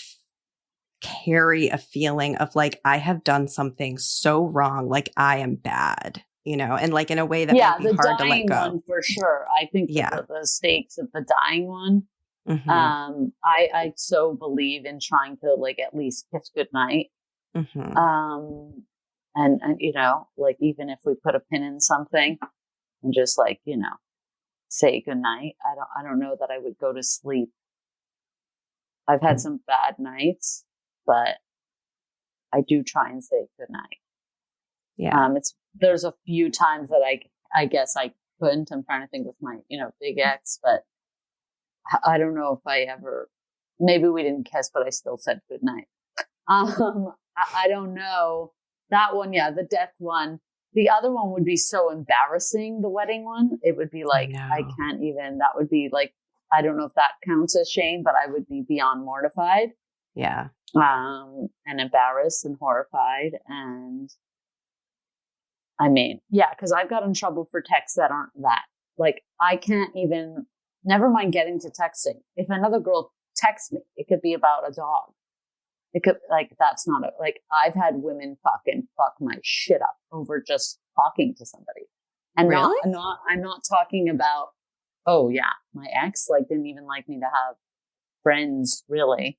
carry a feeling of like, I have done something so wrong, like I am bad, you know, and like in a way that might be hard to let go. The dying one for sure. I think the stakes of the dying one. Mm-hmm. I so believe in trying to like at least kiss goodnight. Mm-hmm. And you know, like even if we put a pin in something and just like, you know, say goodnight. I don't know that I would go to sleep. I've had some bad nights, but I do try and say goodnight. Yeah. There's a few times that I guess I couldn't. I'm trying to think with my, you know, big ex, but I don't know if I ever, maybe we didn't kiss, but I still said goodnight. I don't know. That one, yeah, the death one. The other one would be so embarrassing, the wedding one. It would be like, I can't even, that would be like, I don't know if that counts as shame, but I would be beyond mortified. Yeah. And embarrassed and horrified. And I mean, yeah, because I've got in trouble for texts that aren't that. Like, I can't even, never mind getting to texting. If another girl texts me, it could be about a dog. It could, like, that's not like, I've had women fucking fuck my shit up over just talking to somebody. And really? I'm not talking about, oh yeah, my ex, like, didn't even like me to have friends, really.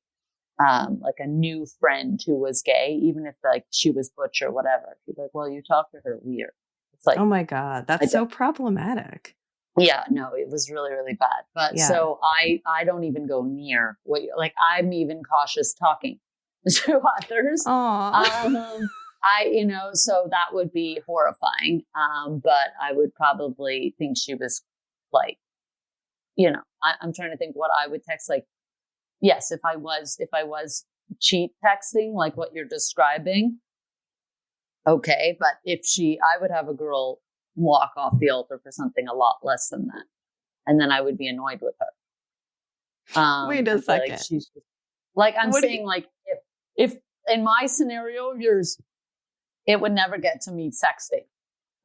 Like a new friend who was gay, even if like she was butch or whatever. She's like, well, you talk to her weird. It's like, oh my God, that's so problematic. Yeah, no, it was really, really bad. But so I don't even go near what like, I'm even cautious talking to others. You know, so that would be horrifying. But I would probably think she was like, you know, I'm trying to think what I would text. Like, yes, if I was cheat texting, like what you're describing. Okay. But I would have a girl walk off the altar for something a lot less than that. And then I would be annoyed with her. Wait a second. Like, she's like, I'm saying like, if in my scenario of yours, it would never get to me sexting.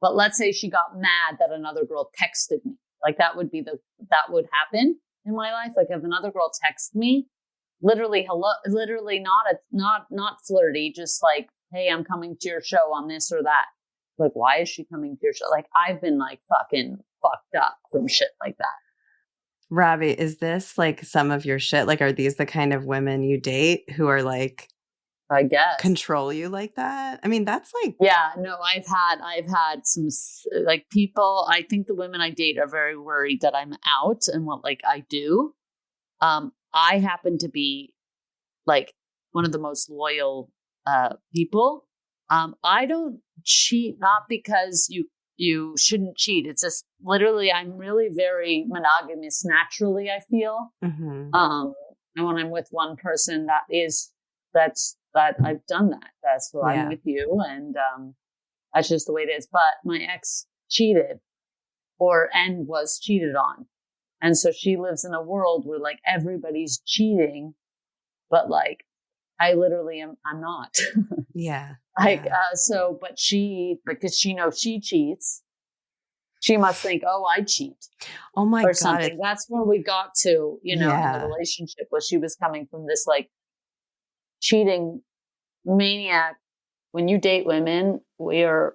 But let's say she got mad that another girl texted me. Like that would happen in my life. Like if another girl texted me, literally not flirty, just like, hey, I'm coming to your show on this or that. Like, why is she coming to your show? Like I've been like fucking fucked up from shit like that. Robby, is this like some of your shit? Like, are these the kind of women you date who are like, I guess, control you like that? I mean, that's like, yeah, no, I've had some like people. I think the women I date are very worried that I'm out and what like I do. I happen to be like one of the most loyal people. I don't cheat, not because you shouldn't cheat. It's just literally, I'm really very monogamous naturally, I feel. Mm-hmm. And when I'm with one person, that I've done that. That's why I'm with you. And that's just the way it is. But my ex cheated and was cheated on. And so she lives in a world where like everybody's cheating, but like I literally I'm not. Yeah. Like, because she knows she cheats, she must think, oh, I cheat. Oh my or God. Something. That's when we got to, you know, in the relationship where she was coming from this like cheating maniac. When you date women, we are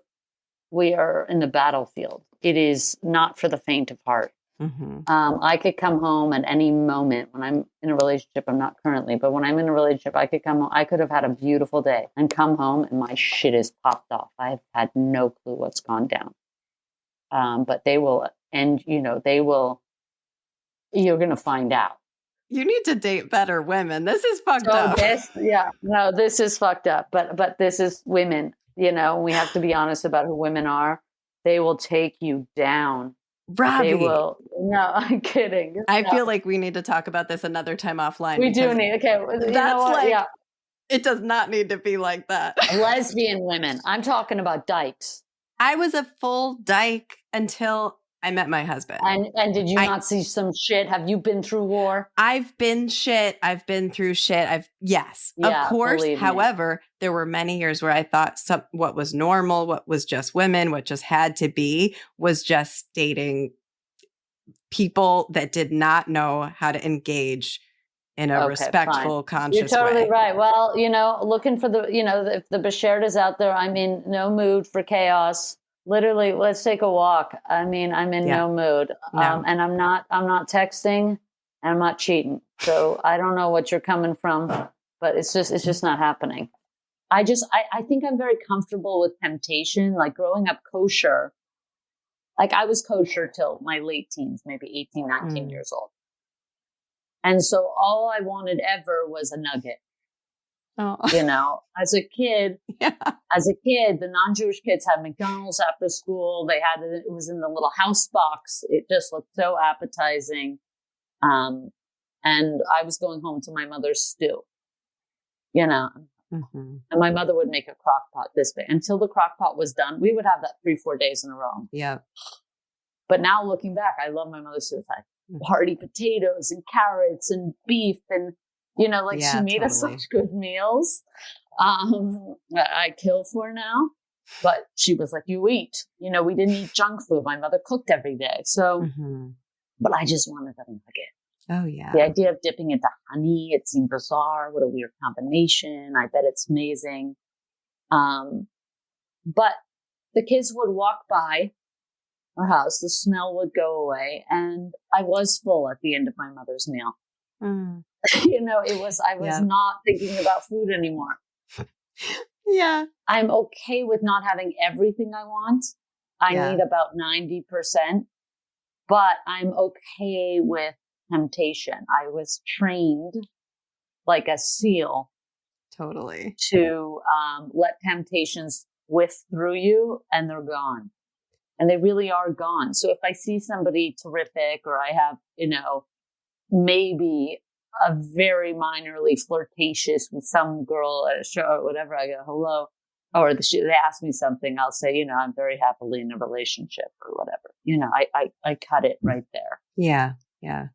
in the battlefield. It is not for the faint of heart. Mm-hmm. I could come home at any moment when I'm in a relationship. I'm not currently, but when I'm in a relationship, I could come home. I could have had a beautiful day and come home and my shit is popped off. I've had no clue what's gone down. But they will, and you know, you're going to find out. You need to date better women. This is fucked up. This is fucked up. But this is women, you know, we have to be honest about who women are. They will take you down. Robby. They will. No, I'm kidding. I feel like we need to talk about this another time offline. We do need. Okay, that's like, it does not need to be like that. Lesbian women. I'm talking about dykes. I was a full dyke until I met my husband. And did you not see some shit? Have you been through war? I've been shit. I've been through shit. Yes, of course. However, there were many years where I thought what was normal, what was just women, what just had to be, was just dating people that did not know how to engage in a respectful, conscious way. You're totally right. Well, looking for if the Bashert is out there, I'm in no mood for chaos. Literally, let's take a walk. I'm in no mood. No. And I'm not texting and I'm not cheating. So I don't know what you're coming from, but it's just not happening. I think I'm very comfortable with temptation. Like growing up kosher, like I was kosher till my late teens, maybe 18, 19 years old. And so all I wanted ever was a nugget. Oh. As a kid, the non-Jewish kids had McDonald's after school. It was in the little house box. It just looked so appetizing. And I was going home to my mother's stew, and my mother would make a crock pot this big. Until the crock pot was done, we would have that 3-4 days in a row. Yeah. But now looking back, I love my mother's stew. It's like hearty potatoes and carrots and beef and, she made us such good meals. I kill for now, but she was like, you eat, we didn't eat junk food. My mother cooked every day. So, but I just wanted a nugget. Oh yeah. The idea of dipping into honey, it seemed bizarre. What a weird combination. I bet it's amazing. But the kids would walk by our house, the smell would go away, and I was full at the end of my mother's meal. I was not thinking about food anymore. Yeah. I'm okay with not having everything I want. I need about 90%, but I'm okay with temptation. I was trained like a seal. Totally. To let temptations whiff through you and they're gone. And they really are gone. So if I see somebody terrific or I have, maybe a very minorly flirtatious with some girl at a show or whatever, I go, hello. Or they ask me something, I'll say, I'm very happily in a relationship or whatever. I cut it right there. Yeah. Yeah.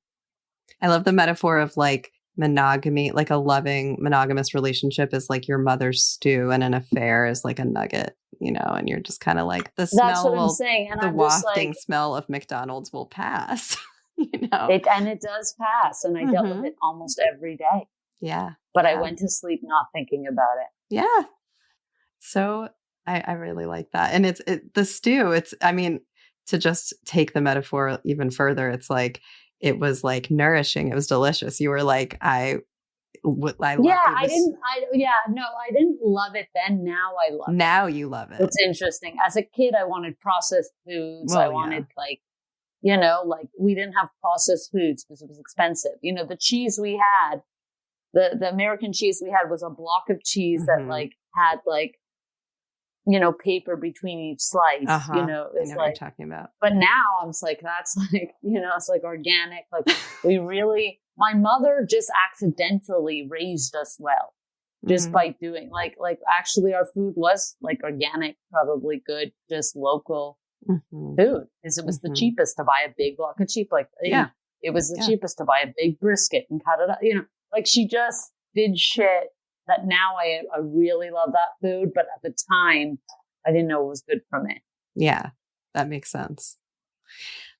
I love the metaphor of like monogamy, like a loving monogamous relationship is like your mother's stew and an affair is like a nugget, and you're just kind of like the smell. That's what I'm saying. And the I'm wafting smell of McDonald's will pass, It does pass. And I dealt with it almost every day. Yeah. But I went to sleep not thinking about it. Yeah. So I really like that. And the stew, to just take the metaphor even further, it's like, it was like nourishing. It was delicious. You were like, I didn't love it then. Now I love it. Now you love it. It's interesting. As a kid, I wanted processed foods. I wanted we didn't have processed foods because it was expensive. The cheese we had, the American cheese we had was a block of cheese that had paper between each slice, it's I know like, what you're talking about. But now I'm like, that's like, it's like organic. Like my mother just accidentally raised us well, just by doing like actually our food was like organic, probably good, just local food. Because it was the cheapest to buy a big block of cheap. It was the cheapest to buy a big brisket and cut it up, like she just did shit that now I really love that food, but at the time I didn't know it was good for me. Yeah, that makes sense.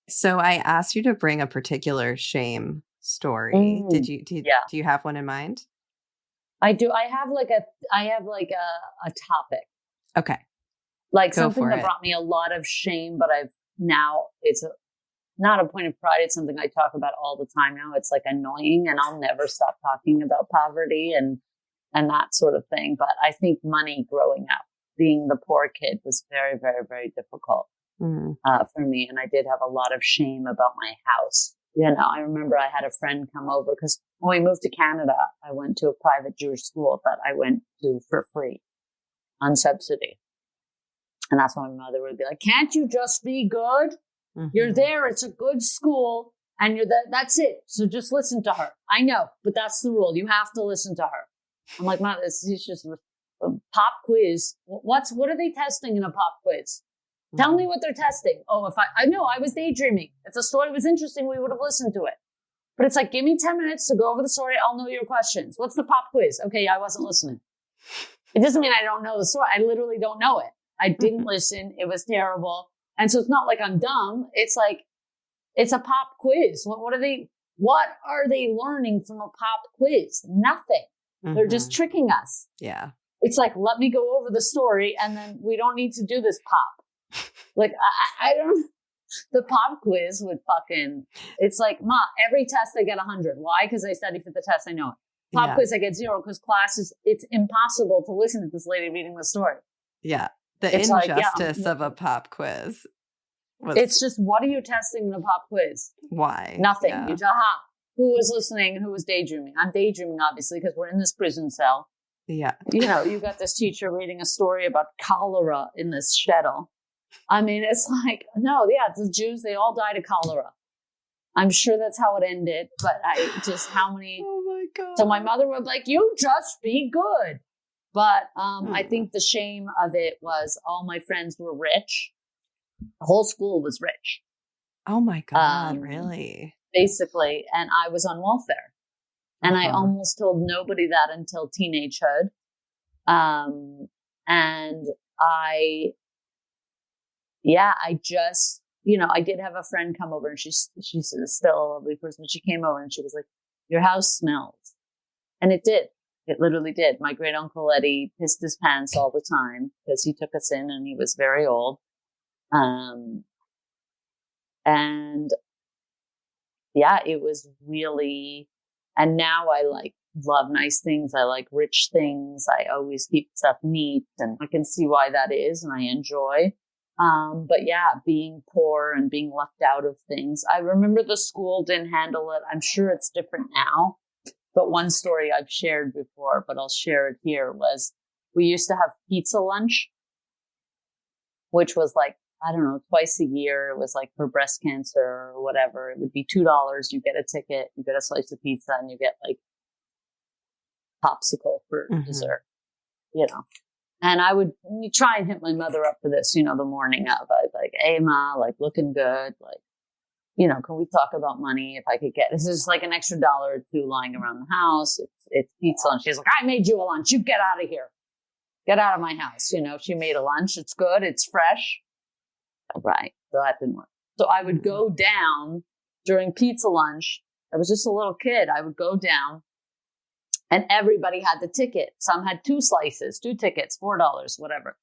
So I asked you to bring a particular shame story. Do you have one in mind? I do. I have like a topic. Okay. Like something that brought me a lot of shame, but it's not a point of pride. It's something I talk about all the time now. It's like annoying and I'll never stop talking about poverty and that sort of thing. But I think money growing up, being the poor kid was very, very, very difficult for me. And I did have a lot of shame about my house. I remember I had a friend come over because when we moved to Canada, I went to a private Jewish school that I went to for free on subsidy. And that's when my mother would be like, can't you just be good? You're there. It's a good school. And that's it. So just listen to her. I know, but that's the rule. You have to listen to her. I'm like, Mom, it's just a pop quiz. What are they testing in a pop quiz? Tell me what they're testing. Oh, I know, I was daydreaming. If the story was interesting, we would have listened to it. But it's like, give me 10 minutes to go over the story. I'll know your questions. What's the pop quiz? Okay, I wasn't listening. It doesn't mean I don't know the story. I literally don't know it. I didn't listen. It was terrible. And so it's not like I'm dumb. It's like, it's a pop quiz. What are they, what are they learning from a pop quiz? Nothing. They're just tricking us. Yeah. It's like, let me go over the story and then we don't need to do this pop. Like, I don't, the pop quiz would fucking, it's like, Ma, every test I get 100. Why? Because I study for the test. I know it. Pop quiz, I get 0 because classes, it's impossible to listen to this lady reading the story. Yeah. The It's injustice of a pop quiz. It's just, what are you testing in a pop quiz? Why? Nothing. Yeah. You just, who was listening and who was daydreaming? I'm daydreaming, obviously, because we're in this prison cell. Yeah. You know, you got this teacher reading a story about cholera in this shtetl. I mean, it's like, no, yeah, the Jews, they all died of cholera. I'm sure that's how it ended, but how many. Oh my God. So my mother would be like, you just be good. But I think the shame of it was all my friends were rich. The whole school was rich. Oh my God, really? Basically. And I was on welfare. And I almost told nobody that until teenagehood. And I just, I did have a friend come over and she's still a lovely person. But she came over and she was like, your house smells. And it did. It literally did. My great uncle Eddie pissed his pants all the time because he took us in and he was very old. And yeah, it was really, and now I love nice things. I like rich things. I always keep stuff neat and I can see why that is and I enjoy. But yeah, being poor and being left out of things. I remember the school didn't handle it. I'm sure it's different now. But one story I've shared before, but I'll share it here, was we used to have pizza lunch, which was like, I don't know, twice a year. It was like for breast cancer or whatever. It would be $2. You get a ticket, you get a slice of pizza, and you get like popsicle for dessert, And I would try and hit my mother up for this, the morning of. I'd like, hey, Ma, like looking good, like, can we talk about money? If I could get, this is like an extra $1 or $2 lying around the house. It's pizza. And she's like, I made you a lunch. You get out of here. Get out of my house. She made a lunch. It's good. It's fresh. Right. So that didn't work. So I would go down during pizza lunch. I was just a little kid. I would go down and everybody had the ticket. Some had 2 slices, 2 tickets, $4, whatever.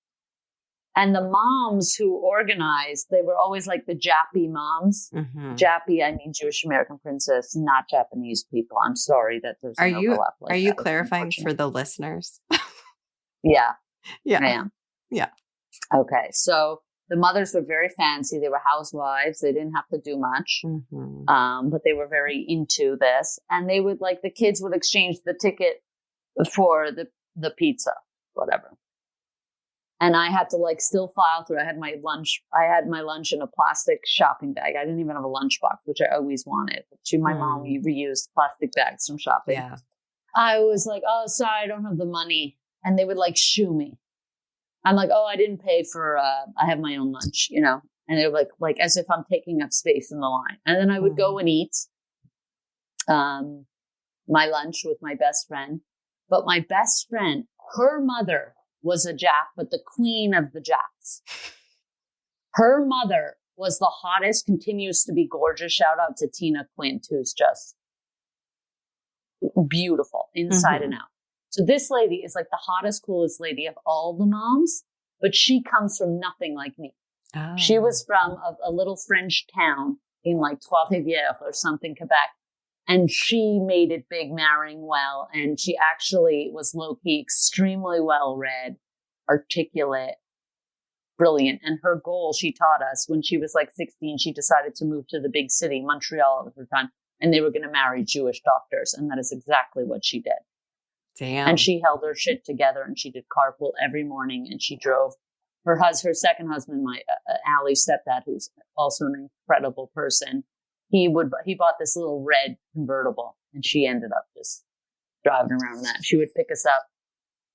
And the moms who organized, they were always like the Jappy moms. Jappy, I mean Jewish American princess, not Japanese people. I'm sorry that there's an overlap like that. Are you clarifying for the listeners? Yeah. Yeah. I am. Yeah. Okay. So the mothers were very fancy. They were housewives. They didn't have to do much. But they were very into this. And they would the kids would exchange the ticket for the pizza, whatever. And I had to still file through. I had my lunch in a plastic shopping bag. I didn't even have a lunchbox, which I always wanted. My mom reused plastic bags from shopping. Yeah. I was like, oh, sorry, I don't have the money. And they would shoo me. I'm like, oh, I didn't pay for, I have my own lunch, And they were like as if I'm taking up space in the line. And then I would go and eat my lunch with my best friend. But my best friend, her mother was a Jap, but the queen of the Japs. Her mother was the hottest, continues to be gorgeous. Shout out to Tina Quint, who's just beautiful inside and out. So this lady is the hottest, coolest lady of all the moms, but she comes from nothing like me. Oh. She was from a little French town in Trois-Rivières or something, Quebec. And she made it big, marrying well. And she actually was low-key extremely well-read, articulate, brilliant. And her goal, she taught us, when she was 16, she decided to move to the big city, Montreal at her time, and they were going to marry Jewish doctors. And that is exactly what she did. Damn. And she held her shit together and she did carpool every morning and she drove her second husband, my Ally's stepdad, who's also an incredible person. He bought this little red convertible and she ended up just driving around in that. She would pick us up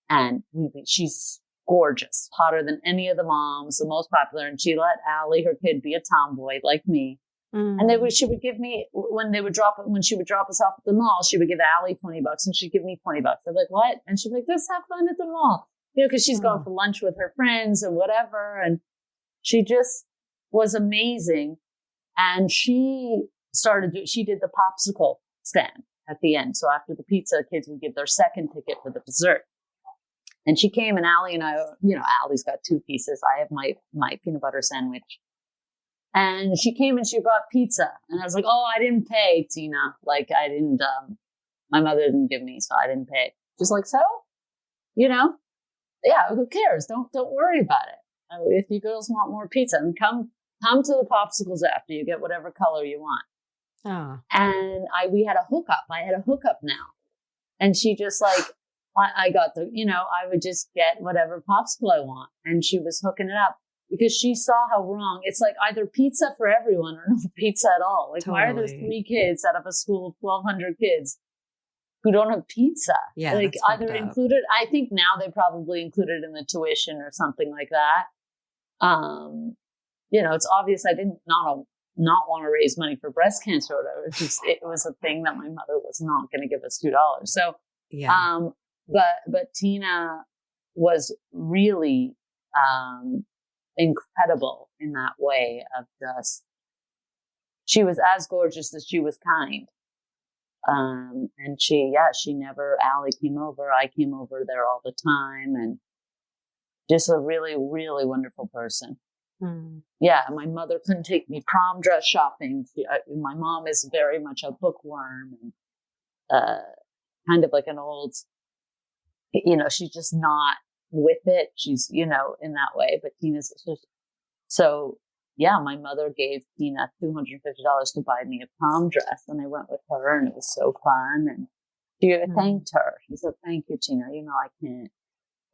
and she's gorgeous, hotter than any of the moms, the most popular. And she let Ally, her kid, be a tomboy like me. And she would give me, when she would drop us off at the mall, she would give Ally $20 and she'd give me $20. I'm like, what? And she'd be like, let's have fun at the mall. Because she's going for lunch with her friends and whatever. And she just was amazing. And she she did the popsicle stand at the end. So after the pizza, kids would give their second ticket for the dessert. And she came, and Allie and I, Allie's got 2 pieces. I have my peanut butter sandwich. And she came and she brought pizza. And I was like, oh, I didn't pay, Tina. Like, I didn't, my mother didn't give me, so I didn't pay. She's like, so, yeah, who cares? Don't worry about it. If you girls want more pizza, and come to the popsicles after, you get whatever color you want. Oh. And we had a hookup. I had a hookup now. And she just like, I got I would just get whatever popsicle I want. And she was hooking it up because she saw how wrong. It's like either pizza for everyone or no pizza at all. Like, why are there 3 kids out of a school of 1,200 kids who don't have pizza? Yeah, like either included. I think now they probably include it in the tuition or something like that. It's obvious I didn't not want to raise money for breast cancer or whatever. It was a thing that my mother was not going to give us $2. So, yeah. But Tina was really, incredible in that way of just, she was as gorgeous as she was kind. And she never, Allie came over. I came over there all the time, and just a really, really wonderful person. Mm. Yeah. My mother couldn't take me prom dress shopping. My mom is very much a bookworm, and, kind of like an old, she's just not with it. She's, in that way, but Tina's just, so yeah, my mother gave Tina $250 to buy me a prom dress, and I went with her, and it was so fun. And she thanked her. She said, thank you, Tina. I can't.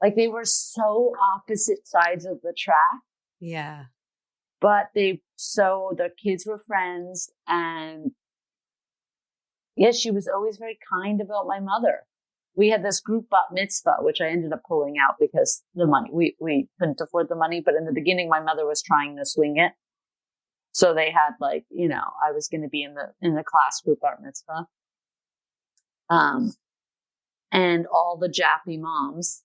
Like, they were so opposite sides of the track. Yeah. But their kids were friends, and yes, she was always very kind about my mother. We had this group bat mitzvah, which I ended up pulling out because the money, we couldn't afford the money. But in the beginning, my mother was trying to swing it. So they had I was going to be in the class group bat mitzvah. And all the Jappy moms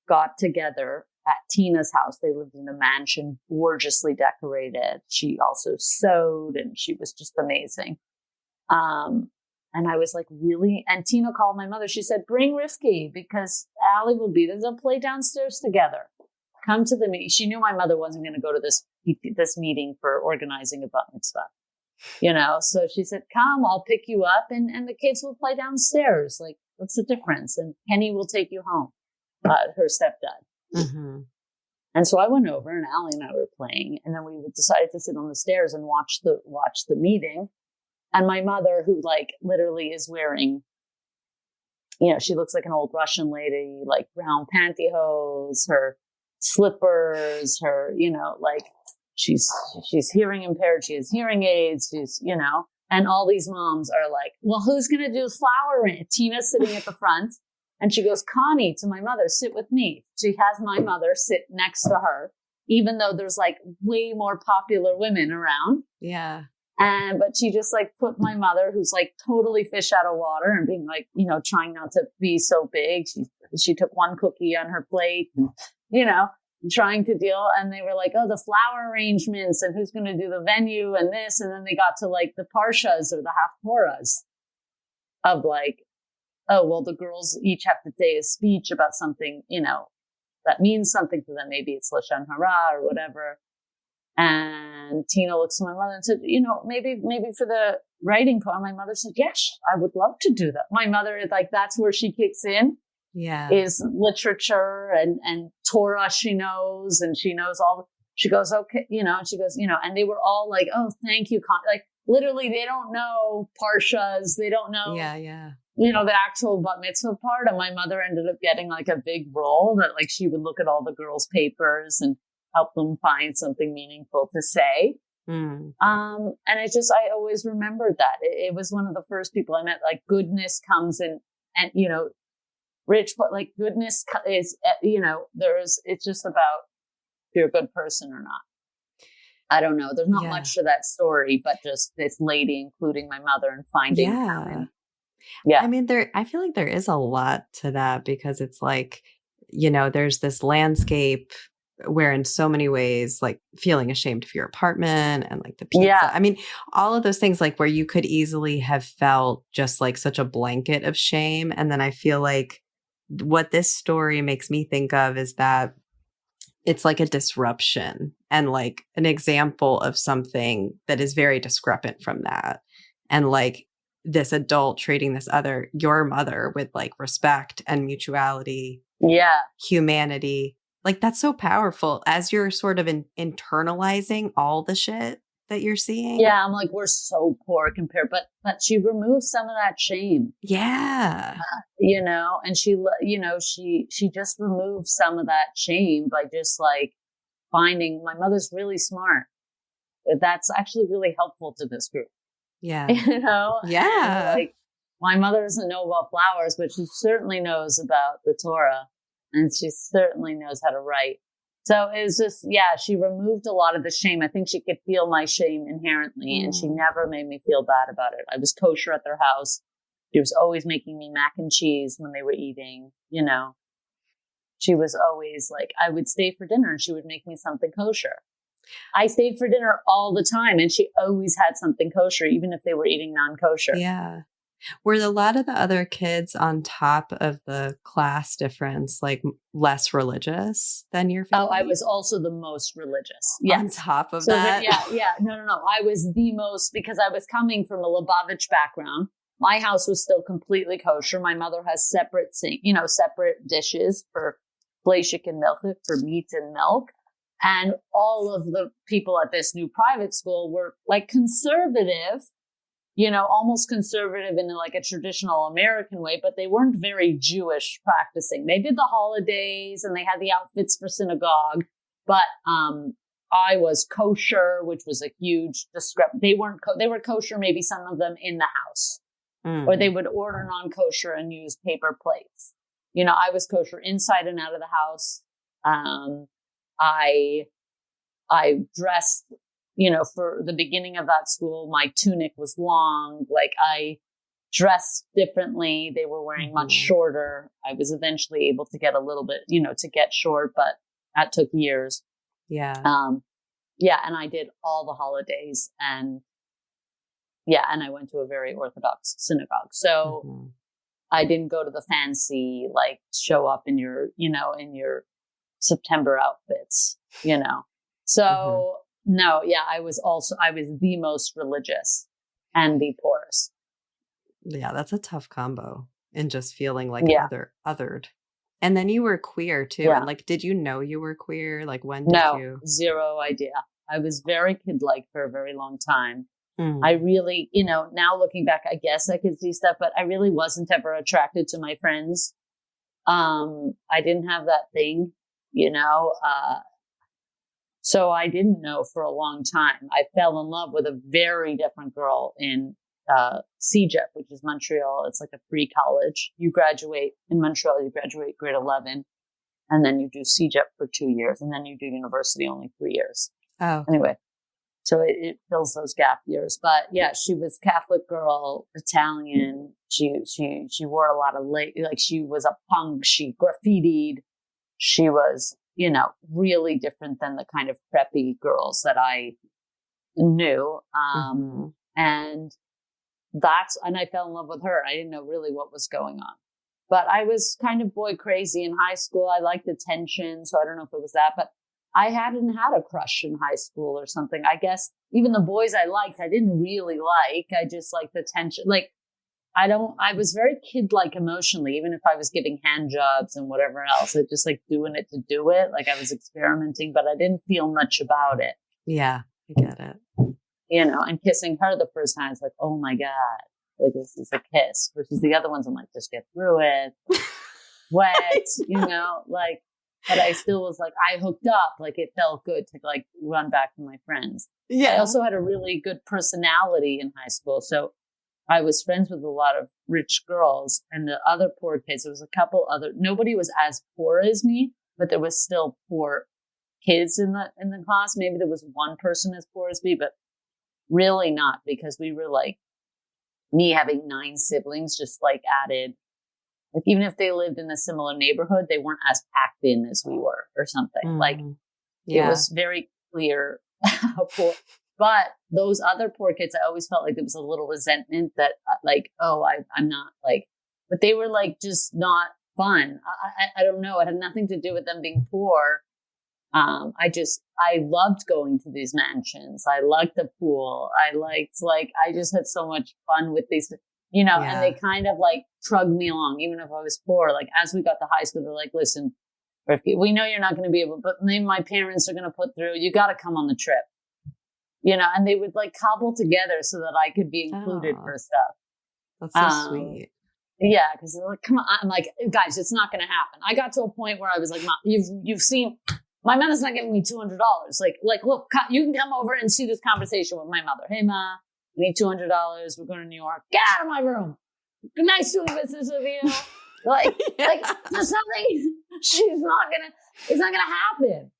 got together at Tina's house. They lived in a mansion, gorgeously decorated. She also sewed, and she was just amazing. And I was like, really? And Tina called my mother. She said, bring Rifki, because Allie will be there. They'll play downstairs together. Come to the meeting. She knew my mother wasn't going to go to this meeting for organizing a bat mitzvah. So she said, come, I'll pick you up, and the kids will play downstairs. Like, what's the difference? And Kenny will take you home, her stepdad. Mm-hmm. And so I went over, and Allie and I were playing, and then we decided to sit on the stairs and watch the meeting. And my mother, who literally is wearing, she looks like an old Russian lady, like brown pantyhose, her slippers, her, she's hearing impaired. She has hearing aids. She's, and all these moms are like, well, who's going to do flowering? Tina's sitting at the front, and she goes, Connie, to my mother, sit with me. She has my mother sit next to her, even though there's way more popular women around. Yeah. But she just put my mother, who's totally fish out of water, and being trying not to be so big. She took one cookie on her plate, and, trying to deal. And they were like, oh, the flower arrangements, and who's going to do the venue and this. And then they got to the parshas or the haftorahs of oh, well, the girls each have to say a speech about something, that means something to them. Maybe it's Lashon Hara or whatever. And Tina looks at my mother and said, maybe for the writing part. My mother said, yes, I would love to do that. My mother is that's where she kicks in. Yeah. Is literature and Torah she knows, and she knows all. She goes, okay, and she goes, and they were all like, oh, thank you. Literally, they don't know parshas. They don't know. Yeah. Yeah. The actual bat mitzvah part. And my mother ended up getting a big role that she would look at all the girls' papers and help them find something meaningful to say. Mm. And it's just, I always remembered that. It was one of the first people I met, goodness comes in, and, rich, but goodness is, it's just about if you're a good person or not. I don't know. There's not much to that story, but just this lady, including my mother, and finding them. Yeah. I mean, I feel like there is a lot to that, because it's there's this landscape where in so many ways, like feeling ashamed of your apartment and like the pizza. Yeah. I mean, all of those things, like where you could easily have felt just like such a blanket of shame. And then I feel like what this story makes me think of is that it's like a disruption and like an example of something that is very discrepant from that. And like this adult treating this other, your mother, with like respect and mutuality, humanity. Like that's so powerful as you're sort of internalizing all the shit that you're seeing. Yeah, I'm like, we're so poor compared, but she removed some of that shame. Yeah. You know, and she just removed some of that shame by just like finding my mother's really smart. That's actually really helpful to this group. Yeah. You know? Yeah. And, like my mother doesn't know about flowers, but she certainly knows about the Torah and she certainly knows how to write. So it was just, she removed a lot of the shame. I think she could feel my shame inherently and she never made me feel bad about it. I was kosher at their house. She was always making me mac and cheese when they were eating, you know. She was always like, I would stay for dinner and she would make me something kosher. I stayed for dinner all the time and she always had something kosher, even if they were eating non-kosher. Yeah. Were a lot of the other kids on top of the class difference, like less religious than your family? Oh, I was also the most religious. Yes. On top of that? No. I was the most, because I was coming from a Lubavitch background. My house was still completely kosher. My mother has separate dishes for fleshik and milk, for meat and milk. And all of the people at this new private school were like conservative, you know, almost conservative in like a traditional American way, but they weren't very Jewish practicing. They did the holidays and they had the outfits for synagogue, but I was kosher, which was a huge discrepancy. They were kosher, maybe some of them in the house, or they would order non-kosher and use paper plates. You know, I was kosher inside and out of the house. I dressed, you know, for the beginning of that school, my tunic was long. Like I dressed differently. They were wearing much shorter. I was eventually able to get a little bit, you know, to get short, but that took years. Yeah. And I did all the holidays and I went to a very Orthodox synagogue. So I didn't go to the fancy, like show up in your September outfits, you know? So I was the most religious and the poorest. Yeah, that's a tough combo. And just feeling like othered. And then you were queer too. Yeah. And like, did you know you were queer? Like when did you? Zero idea. I was very kid-like for a very long time. I really, you know, now looking back, I guess I could see stuff, but I really wasn't ever attracted to my friends. I didn't have that thing, you know, so I didn't know for a long time. I fell in love with a very different girl in CEGEP, which is Montreal. It's like a pre-college. You graduate in Montreal, you graduate grade 11, and then you do CEGEP for 2 years, and then you do university only 3 years. Oh, anyway, so it fills those gap years. But yeah, she was Catholic girl, Italian. She wore a lot of like she was a punk. She graffitied. She was, you know, really different than the kind of preppy girls that I knew. And I fell in love with her. I didn't know really what was going on, but I was kind of boy crazy in high school. I liked attention. So I don't know if it was that, but I hadn't had a crush in high school or something. I guess even the boys I liked, I didn't really like. I just liked attention. Like, I was very kid-like emotionally, even if I was giving hand jobs and whatever else. I just like doing it to do it. Like I was experimenting, but I didn't feel much about it. Yeah, I get it. You know, and kissing her the first time, it's like, oh my God, like this is a kiss. Versus the other ones, I'm like, just get through it. Wet, you know, like, but I still was like, I hooked up. Like it felt good to like run back to my friends. Yeah. I also had a really good personality in high school. So I was friends with a lot of rich girls and the other poor kids. There was a couple other, nobody was as poor as me, but there was still poor kids in the class. Maybe there was one person as poor as me, but really not, because we were like, me having 9 siblings just like added, like even if they lived in a similar neighborhood, they weren't as packed in as we were or something. Like It was very clear how poor. But those other poor kids, I always felt like there was a little resentment that like, oh, I'm not like, but they were like just not fun. I don't know. It had nothing to do with them being poor. I loved going to these mansions. I liked the pool. I just had so much fun with these, and they kind of like trugged me along, even if I was poor. Like as we got to high school, they're like, listen, we know you're not going to be able, but maybe my parents are going to put through, you got to come on the trip, and they would like cobble together so that I could be included for stuff. That's so sweet. Yeah. Cause they're like, come on. I'm like, guys, it's not going to happen. I got to a point where I was like, Mom, you've seen, my mother's not giving me $200. Like, look, you can come over and see this conversation with my mother. Hey, Ma, I need $200. We're going to New York. Get out of my room. Nice doing business with you. Like, there's nothing. It's not gonna happen.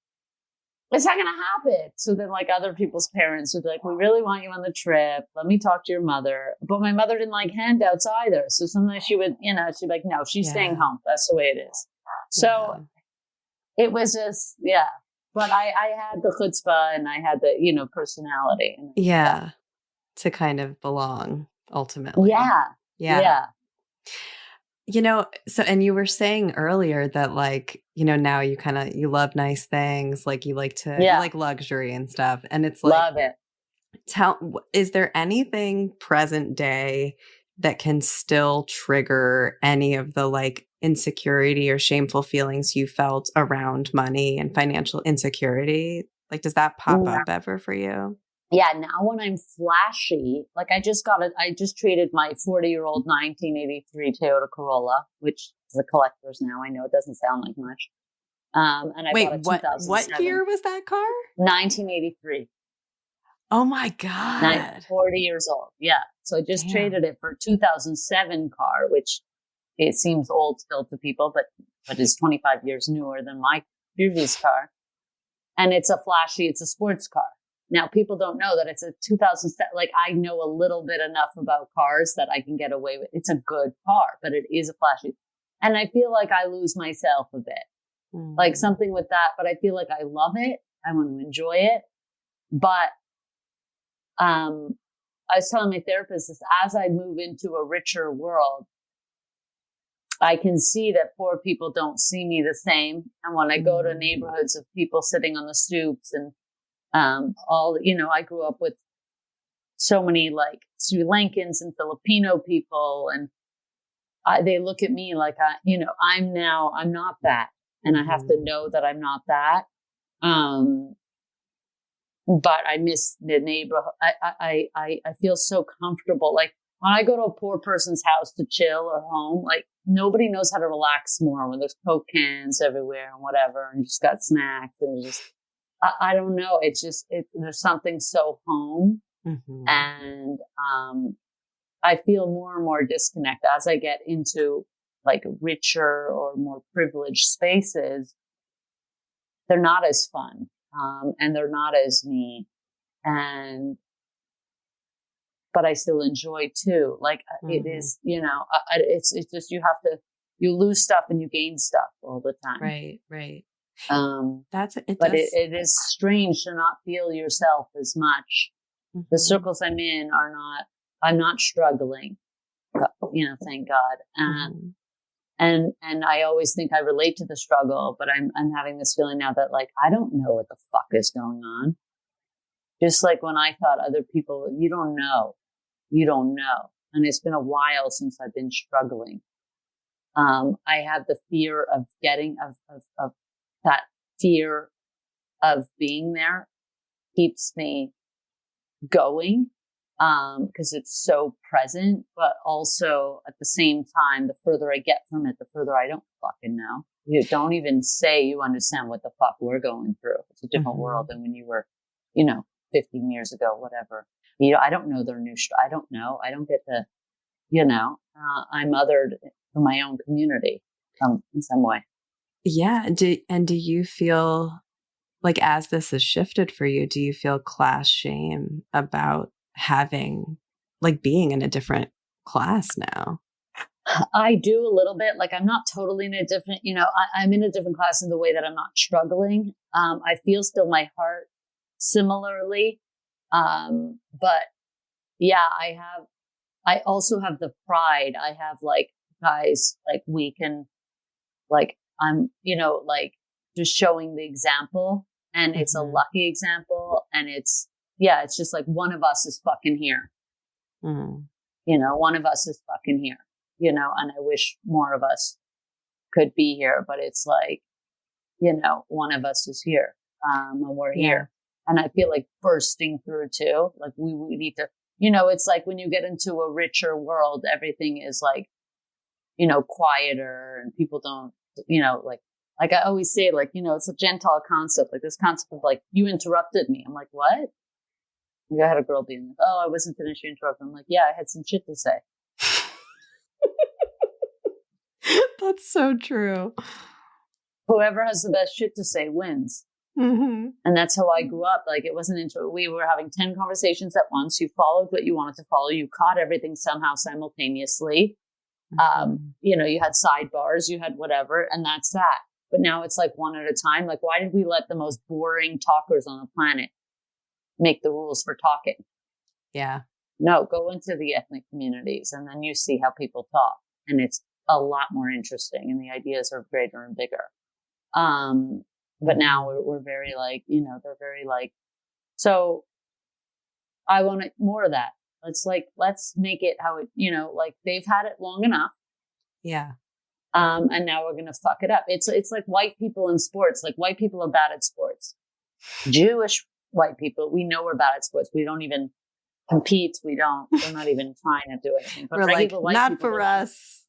It's not gonna happen. So then, like, other people's parents would be like, we really want you on the trip. Let me talk to your mother. But my mother didn't like handouts either. So sometimes she would, she'd be like, no, she's staying home. That's the way it is. So. It was just, but I had the chutzpah and I had the, personality. To kind of belong ultimately. Yeah. So, and you were saying earlier that like, now you love nice things, like you like you like luxury and stuff. And it's like, love it. Is there anything present day that can still trigger any of the like insecurity or shameful feelings you felt around money and financial insecurity? Like, does that pop up ever for you? Yeah. Now when I'm flashy, like I just traded my 40-year-old 1983 Toyota Corolla, which is a collector's now. I know it doesn't sound like much. And I bought a 2007. What year was that car? 1983. Oh my God. 40 years old. Yeah. So I just traded it for a 2007 car, which it seems old still to people, but is 25 years newer than my previous car. And it's a sports car. Now people don't know that it's a 2007. Like I know a little bit enough about cars that I can get away with. It's a good car, but it is a flashy. And I feel like I lose myself a bit, like something with that, but I feel like I love it. I want to enjoy it. But I was telling my therapist this, as I move into a richer world, I can see that poor people don't see me the same. And when I go to neighborhoods of people sitting on the stoops and I grew up with so many like Sri Lankans and Filipino people, and they look at me like I'm not that, and I have to know that I'm not that. But I miss the neighborhood. I feel so comfortable. Like when I go to a poor person's house to chill or home, like nobody knows how to relax more when there's Coke cans everywhere and whatever, and you just got snacks and just, I don't know. It's just, there's something so home. And, I feel more and more disconnect as I get into like richer or more privileged spaces. They're not as fun. And they're not as me, but I still enjoy too. Like it is, it's just, you lose stuff and you gain stuff all the time. Right. It is strange to not feel yourself as much. The circles I'm in I'm not struggling, thank God. And I always think I relate to the struggle, but I'm having this feeling now that like, I don't know what the fuck is going on. Just like when I thought other people, you don't know. And it's been a while since I've been struggling. I have the fear of of that fear of being there keeps me going. Because it's so present, but also at the same time, the further I get from it, the further I don't fucking know. You don't even say you understand what the fuck we're going through. It's a different world than when you were, 15 years ago, whatever. I don't know their new, I don't know. I don't get to, I'm othered from my own community in some way. Yeah. Do you feel like as this has shifted for you, do you feel class shame about having, like being in a different class now? I do a little bit. Like, I'm not totally in a different, I'm in a different class in the way that I'm not struggling. I feel still my heart similarly. But yeah, I also have the pride. I have like, guys, like we can, like, I'm, like just showing the example, and it's a lucky example. And it's just like one of us is fucking here. One of us is fucking here, and I wish more of us could be here, but it's like, one of us is here, and we're here. And I feel like bursting through too. Like we need to, it's like when you get into a richer world, everything is like, quieter, and people don't, like I always say, like, it's a Gentile concept, like this concept of like, you interrupted me. I'm like, what? I had a girl being like, oh, I wasn't finished, you interrupted. I'm like, yeah, I had some shit to say. That's so true. Whoever has the best shit to say wins. And that's how I grew up. Like, it wasn't we were having 10 conversations at once. You followed what you wanted to follow. You caught everything somehow simultaneously. You had sidebars, you had whatever, and that's that. But now it's like one at a time. Like, why did we let the most boring talkers on the planet make the rules for talking? Yeah. No, go into the ethnic communities, and then you see how people talk, and it's a lot more interesting, and the ideas are greater and bigger. But now we're very like, they're very like, so I want more of that. Let's make it how it, like they've had it long enough. Yeah. And now we're going to fuck it up. It's like white people in sports. Like, white people are bad at sports. Jewish white people, we know we're bad at sports. We don't even compete. We're not even trying to do anything. But we're like, not for us.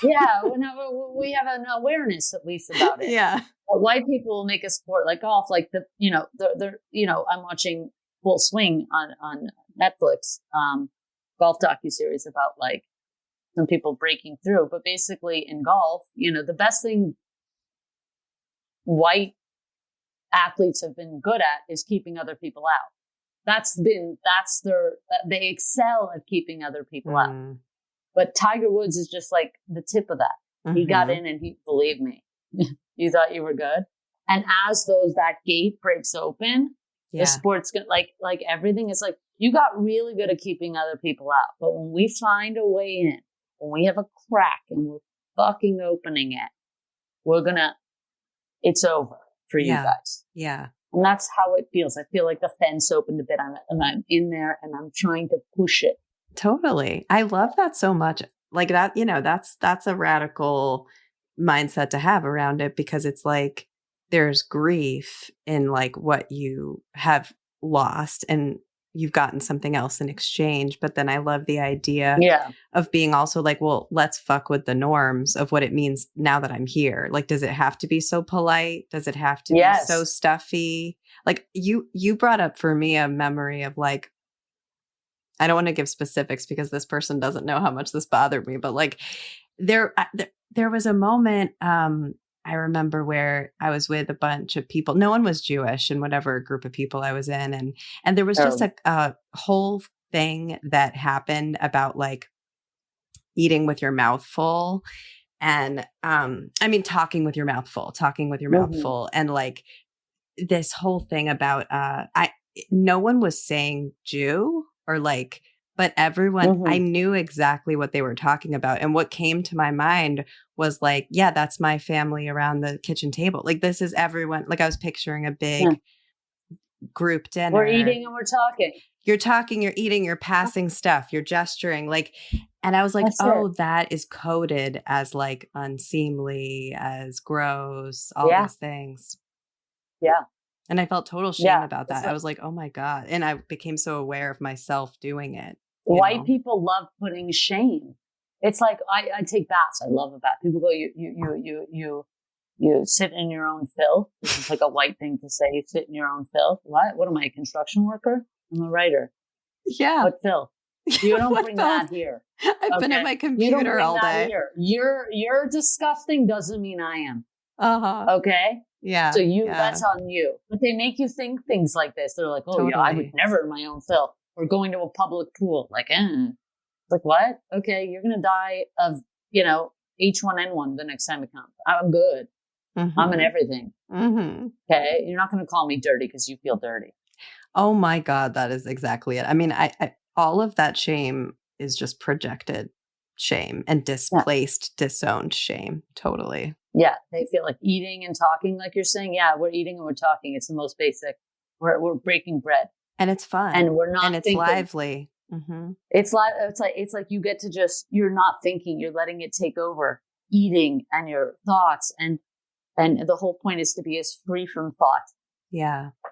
Yeah. We have an awareness at least about it. Yeah. But white people will make a sport like golf, like I'm watching Full Swing on Netflix, golf docuseries about like some people breaking through. But basically in golf, the best thing white athletes have been good at is keeping other people out. They excel at keeping other people out. But Tiger Woods is just like the tip of that. He got in, and believe me, you thought you were good. And as that gate breaks open, the sport's gonna like everything is like, you got really good at keeping other people out. But when we find a way in, when we have a crack and we're fucking opening it, it's over for you guys. Yeah. And that's how it feels. I feel like the fence opened a bit, and I'm in there, and I'm trying to push it. Totally. I love that so much. Like that, that's a radical mindset to have around it, because it's like there's grief in like what you have lost, and you've gotten something else in exchange. But then I love the idea of being also like, well, let's fuck with the norms of what it means now that I'm here. Like, does it have to be so polite? Does it have to be so stuffy? Like you brought up for me a memory of like, I don't want to give specifics because this person doesn't know how much this bothered me, but like there was a moment, I remember where I was with a bunch of people. No one was Jewish in whatever group of people I was in. And there was just a whole thing that happened about like eating with your mouth full. And talking with your mouth full, mouth full. And like this whole thing about, no one was saying Jew or like, but everyone, I knew exactly what they were talking about. And what came to my mind was like, yeah, that's my family around the kitchen table. Like, this is everyone. Like, I was picturing a big group dinner. We're eating and we're talking. You're talking, you're eating, you're passing stuff, you're gesturing. Like, and I was like, that is coded as like unseemly, as gross, all these things. Yeah. And I felt total shame about that. I was like, oh my God. And I became so aware of myself doing it. White people love putting shame. It's like, I take baths. I love a bath. People go, you sit in your own filth. This is like a white thing to say. You sit in your own filth. What am I, a construction worker? I'm a writer. Yeah. What filth? You don't bring that here. I've been at my computer all day. You're disgusting doesn't mean I am. Okay? Yeah. So that's on you. But they make you think things like this. They're like, oh, yeah, I would never in my own filth. Or going to a public pool. Like, Like, what? Okay, you're going to die of, H1N1 the next time it comes. I'm good. Mm-hmm. I'm in everything. Mm-hmm. Okay. You're not going to call me dirty because you feel dirty. Oh my God, that is exactly it. I mean, I all of that shame is just projected shame and displaced, disowned shame. Totally. Yeah. They feel like eating and talking, like you're saying. Yeah, we're eating and we're talking. It's the most basic. We're breaking bread. And it's fun. And we're not and it's thinking. Lively. Mm-hmm. It's like you get to you're not thinking, you're letting it take over eating and your thoughts. And the whole point is to be as free from thought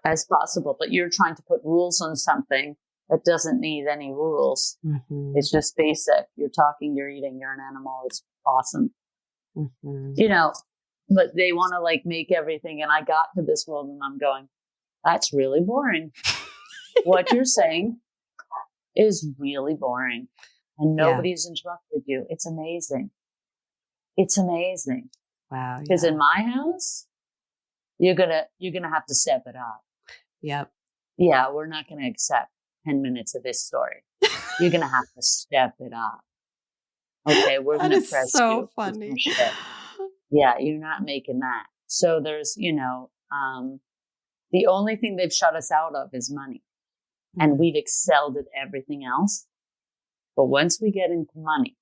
as possible. But you're trying to put rules on something that doesn't need any rules. Mm-hmm. It's just basic. You're talking, you're eating, you're an animal. It's awesome. Mm-hmm. But they want to like make everything. And I got to this world and I'm going, that's really boring. What you're saying is really boring. And nobody's interrupted you. It's amazing. It's amazing. Wow. Because in my house, you're gonna have to step it up. Yep. Yeah, we're not gonna accept 10 minutes of this story. You're gonna have to step it up. Okay, we're gonna press so you. Funny. Yeah, you're not making that. So there's, the only thing they've shut us out of is money. And we've excelled at everything else. But once we get into money,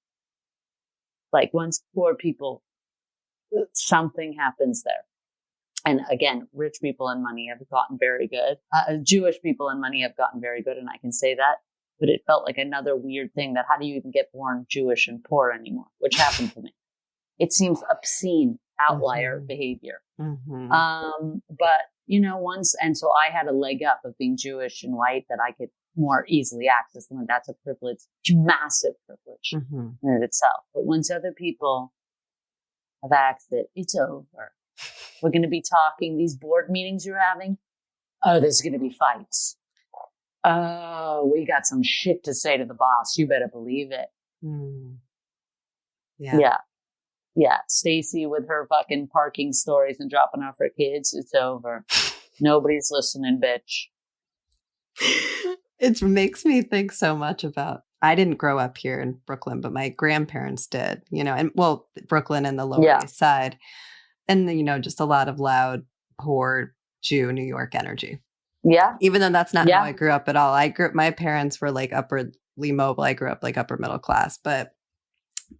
like once poor people, something happens there. And again, rich people and money have gotten very good. Jewish people and money have gotten very good. And I can say that. But it felt like another weird thing that how do you even get born Jewish and poor anymore? Which happened to me. It seems obscene, outlier behavior. Mm-hmm. But once, and so I had a leg up of being Jewish and white that I could more easily access. And that's a privilege, massive privilege in itself. But once other people have axed it, it's over. We're going to be talking, these board meetings you're having. Oh, there's going to be fights. Oh, we got some shit to say to the boss. You better believe it. Mm. Yeah. Stacy with her fucking parking stories and dropping off her kids. It's over. Nobody's listening, bitch. It makes me think so much about, I didn't grow up here in Brooklyn, but my grandparents did, Brooklyn and the Lower East Side. And, just a lot of loud, poor Jew New York energy. Yeah. Even though that's not how I grew up at all. My parents were like upwardly mobile. I grew up like upper middle class, but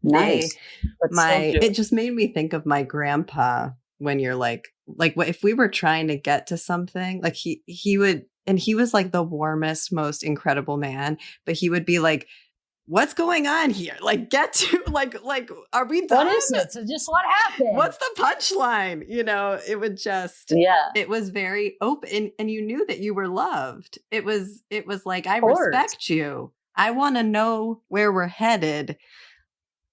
it just made me think of my grandpa when you're like if we were trying to get to something, like he would, and he was like the warmest, most incredible man, but he would be like, what's going on here? Like, get to like, are we done? What is it? So just what happened? What's the punchline? It would just, it was very open and you knew that you were loved. It was like, I respect you. I want to know where we're headed.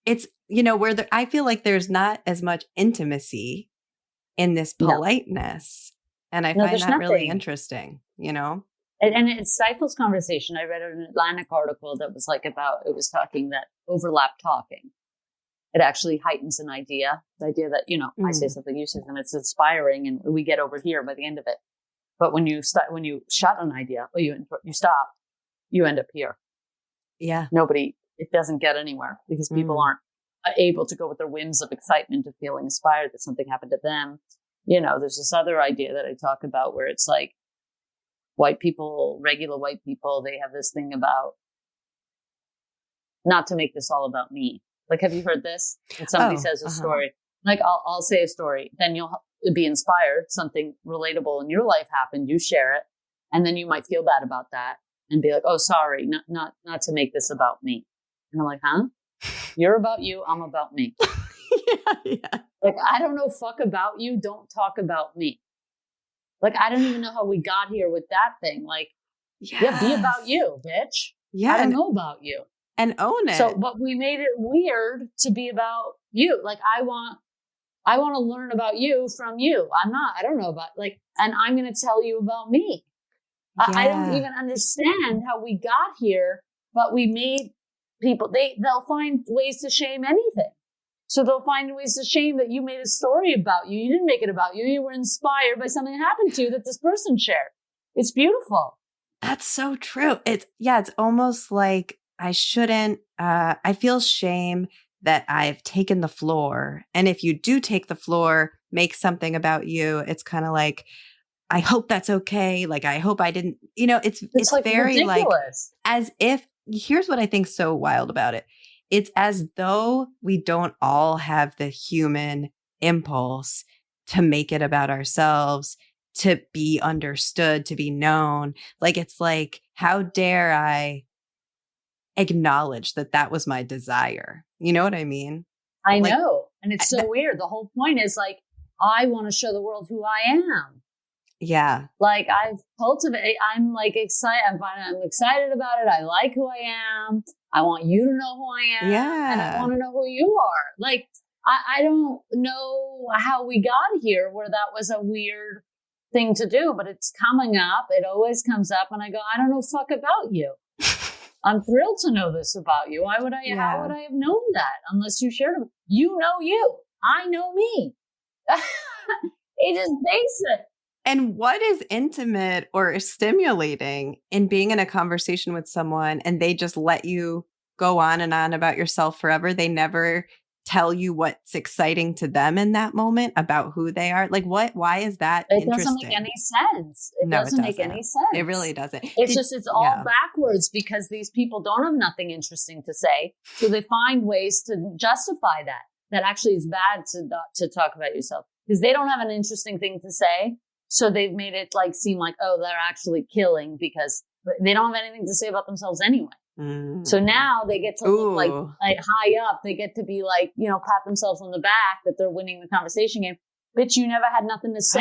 It's, I feel like there's not as much intimacy in this politeness. And I find that really interesting, And it stifles conversation. I read an Atlantic article that was like it was talking that overlap talking. It actually heightens an idea. The idea that, I say something, you say something, it's inspiring and we get over here by the end of it. But when you shut an idea or you stop, you end up here. Yeah. It doesn't get anywhere because people aren't able to go with their whims of excitement of feeling inspired that something happened to them. There's this other idea that I talk about where it's like white people, regular white people, they have this thing about not to make this all about me. Like, have you heard this? When somebody says a story, like I'll say a story, then you'll be inspired. Something relatable in your life happened. You share it. And then you might feel bad about that and be like, oh, sorry, not to make this about me. And I'm like, huh? You're about you. I'm about me. Like, I don't know fuck about you. Don't talk about me. Like, I don't even know how we got here with that thing. Like, be about you, bitch. Yeah. I don't know about you. And own it. So, but we made it weird to be about you. Like, I want to learn about you from you. I don't know about, and I'm going to tell you about me. I don't even understand how we got here, but we made people, they'll find ways to shame anything. So they'll find ways to shame that you made a story about you. You didn't make it about you. You were inspired by something that happened to you that this person shared. It's beautiful. That's so true. It's almost like I shouldn't, I feel shame that I've taken the floor. And if you do take the floor, make something about you. It's kind of like, I hope that's okay. Like, I hope I didn't, it's like very ridiculous. like, as if, here's what I think's so wild about it. It's as though we don't all have the human impulse to make it about ourselves, to be understood, to be known. Like, it's like, how dare I acknowledge that was my desire? You know what I mean? I know. And it's so weird. The whole point is like, I want to show the world who I am. Yeah. Like I've cultivated, I'm like excited. I'm excited about it. I like who I am. I want you to know who I am. Yeah. And I want to know who you are. Like, I don't know how we got here where that was a weird thing to do, but it's coming up. It always comes up. And I go, I don't know fuck about you. I'm thrilled to know this about you. How would I have known that unless you shared it? You know you. I know me. It just basic. And what is intimate or stimulating in being in a conversation with someone and they just let you go on and on about yourself forever? They never tell you what's exciting to them in that moment about who they are. Like why is that interesting? It doesn't make any sense. It doesn't make any sense. It really doesn't. It's all backwards because these people don't have nothing interesting to say. So they find ways to justify that actually is bad to talk about yourself because they don't have an interesting thing to say. So they've made it like seem like, oh, they're actually killing because they don't have anything to say about themselves anyway. Mm. So now they get to look like high up. They get to be like, pat themselves on the back that they're winning the conversation game. Bitch, you never had nothing to say.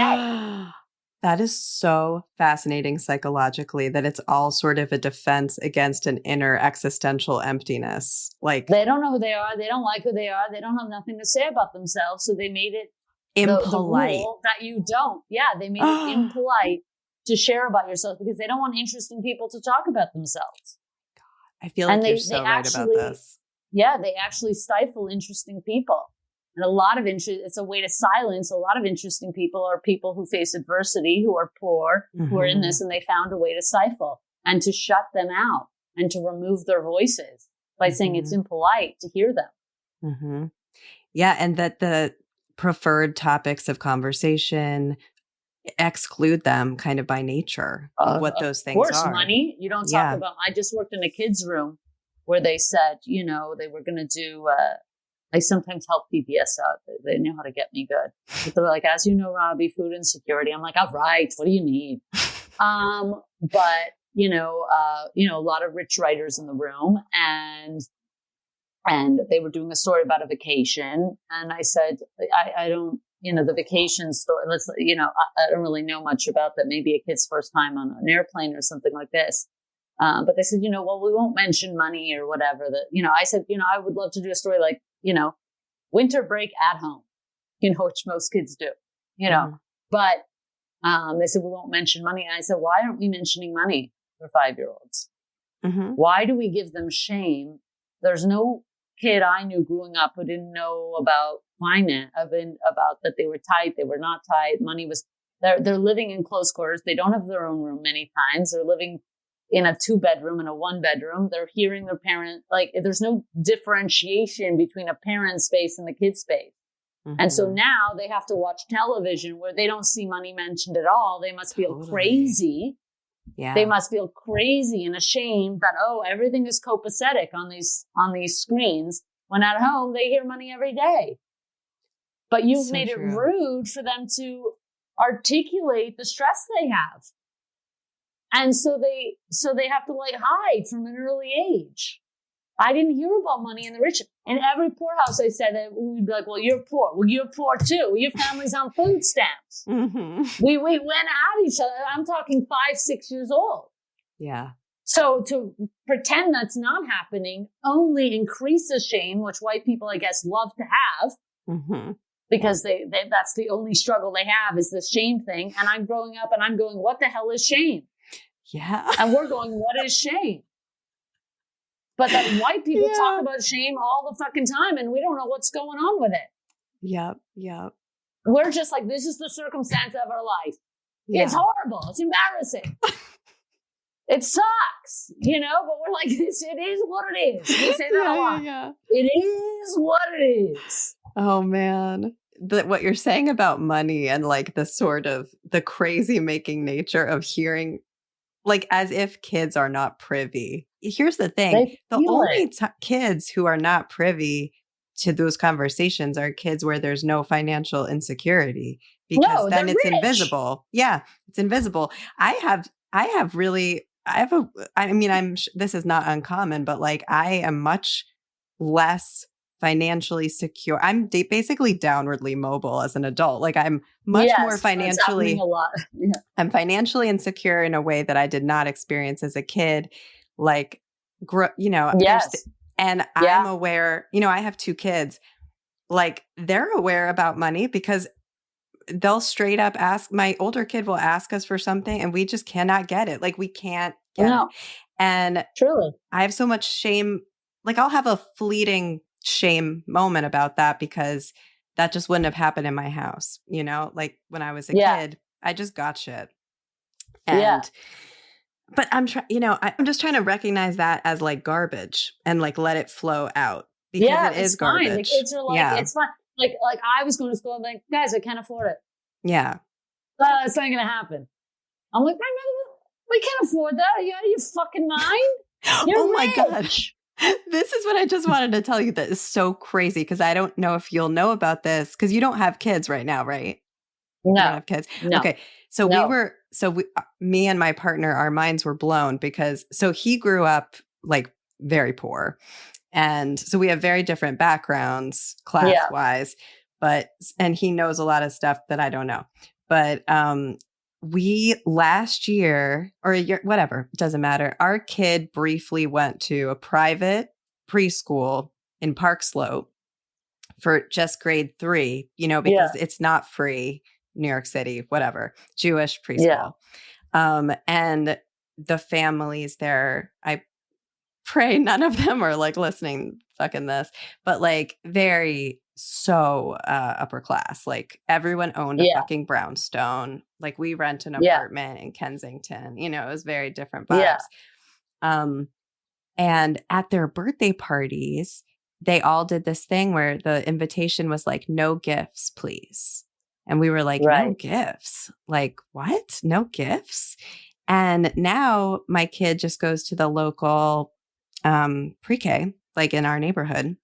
That is so fascinating psychologically that it's all sort of a defense against an inner existential emptiness. Like they don't know who they are. They don't like who they are. They don't have nothing to say about themselves. So they made it impolite. The rule that you don't. Yeah, they made it impolite to share about yourself because they don't want interesting people to talk about themselves. God, I feel like you're so right about this. Yeah, they actually stifle interesting people. And a lot of it's a way to silence a lot of interesting people or people who face adversity, who are poor, who are in this, and they found a way to stifle and to shut them out and to remove their voices by saying it's impolite to hear them. Mm-hmm. Yeah, and that the preferred topics of conversation exclude them kind of by nature of what those things are. Of course, money. You don't talk about, I just worked in a kid's room where they said, they were going to do, I sometimes help PBS out. They knew how to get me good. But they're like, as you know, Robby, food insecurity. I'm like, all right, what do you need? But, a lot of rich writers in the room and they were doing a story about a vacation. And I said, I don't, the vacation story, I don't really know much about that. Maybe a kid's first time on an airplane or something like this. But they said, well, we won't mention money or whatever that, I said, I would love to do a story like, winter break at home, which most kids do, but, they said, we won't mention money. And I said, why aren't we mentioning money for 5-year-olds? Mm-hmm. Why do we give them shame? There's no kid I knew growing up who didn't know about finance, about that they were tight, they were not tight. Money was, they're living in close quarters. They don't have their own room many times. They're living in a 2-bedroom and a 1-bedroom. They're hearing their parent, like there's no differentiation between a parent space and the kid space. Mm-hmm. And so now they have to watch television where they don't see money mentioned at all. They must feel crazy. Yeah. They must feel crazy and ashamed that, everything is copacetic on these screens when at home they hear money every day. But you've made it rude for them to articulate the stress they have. And so they have to hide from an early age. I didn't hear about money in the rich. In every poorhouse, I said that we'd be like, well, you're poor. Well, you're poor too. Well, your family's on food stamps. Mm-hmm. We went at each other. I'm talking 5-6 years old. Yeah. So to pretend that's not happening only increases shame, which white people, I guess, love to have. Mm-hmm. Because they that's the only struggle they have is this shame thing. And I'm growing up and I'm going, what the hell is shame? Yeah. And we're going, what is shame? But that white people talk about shame all the fucking time and we don't know what's going on with it. Yep. Yep. We're just like, this is the circumstance of our life. Yeah. It's horrible. It's embarrassing. It sucks, you know, but we're like, it is what it is. We say that a lot. Yeah. It is what it is. Oh man. What you're saying about money and like the sort of the crazy making nature of hearing, like as if kids are not privy. Here's the thing. The only kids who are not privy to those conversations are kids where there's no financial insecurity, because then it's invisible. Yeah, it's invisible. This is not uncommon, but like I am much less financially secure. I'm basically downwardly mobile as an adult. Like I'm much more financially, a lot. Yeah. I'm financially insecure in a way that I did not experience as a kid. Like, and I'm aware, I have 2 kids, like they're aware about money because they'll straight up ask, my older kid will ask us for something and we just cannot get it. Like we can't get it. And truly, I have so much shame. Like I'll have a fleeting shame moment about that because that just wouldn't have happened in my house. Like when I was a kid, I just got shit. And, but I'm just trying to recognize that as like garbage and like let it flow out because it is garbage. Fine. The kids are like, it's fine. Like I was going to school. I'm like, guys, I can't afford it. Yeah. It's not going to happen. I'm like, we can't afford that. Are you out of your fucking mind? You're my gosh. This is what I just wanted to tell you that is so crazy because I don't know if you'll know about this because you don't have kids right now, right? No. You don't have kids. No. Okay. So me and my partner, our minds were blown because he grew up like very poor. And so we have very different backgrounds class wise, and he knows a lot of stuff that I don't know. But we last year or a year, whatever, it doesn't matter. Our kid briefly went to a private preschool in Park Slope for just grade 3, because it's not free, New York City, whatever, Jewish preschool. And the families there, I pray none of them are like listening fucking this, but like so upper class. Like everyone owned a fucking brownstone. Like we rent an apartment in Kensington. It was very different vibes. And at their birthday parties, they all did this thing where the invitation was like, no gifts, please. And we were like, no gifts? Like what? No gifts? And now my kid just goes to the local pre-K, like in our neighborhood.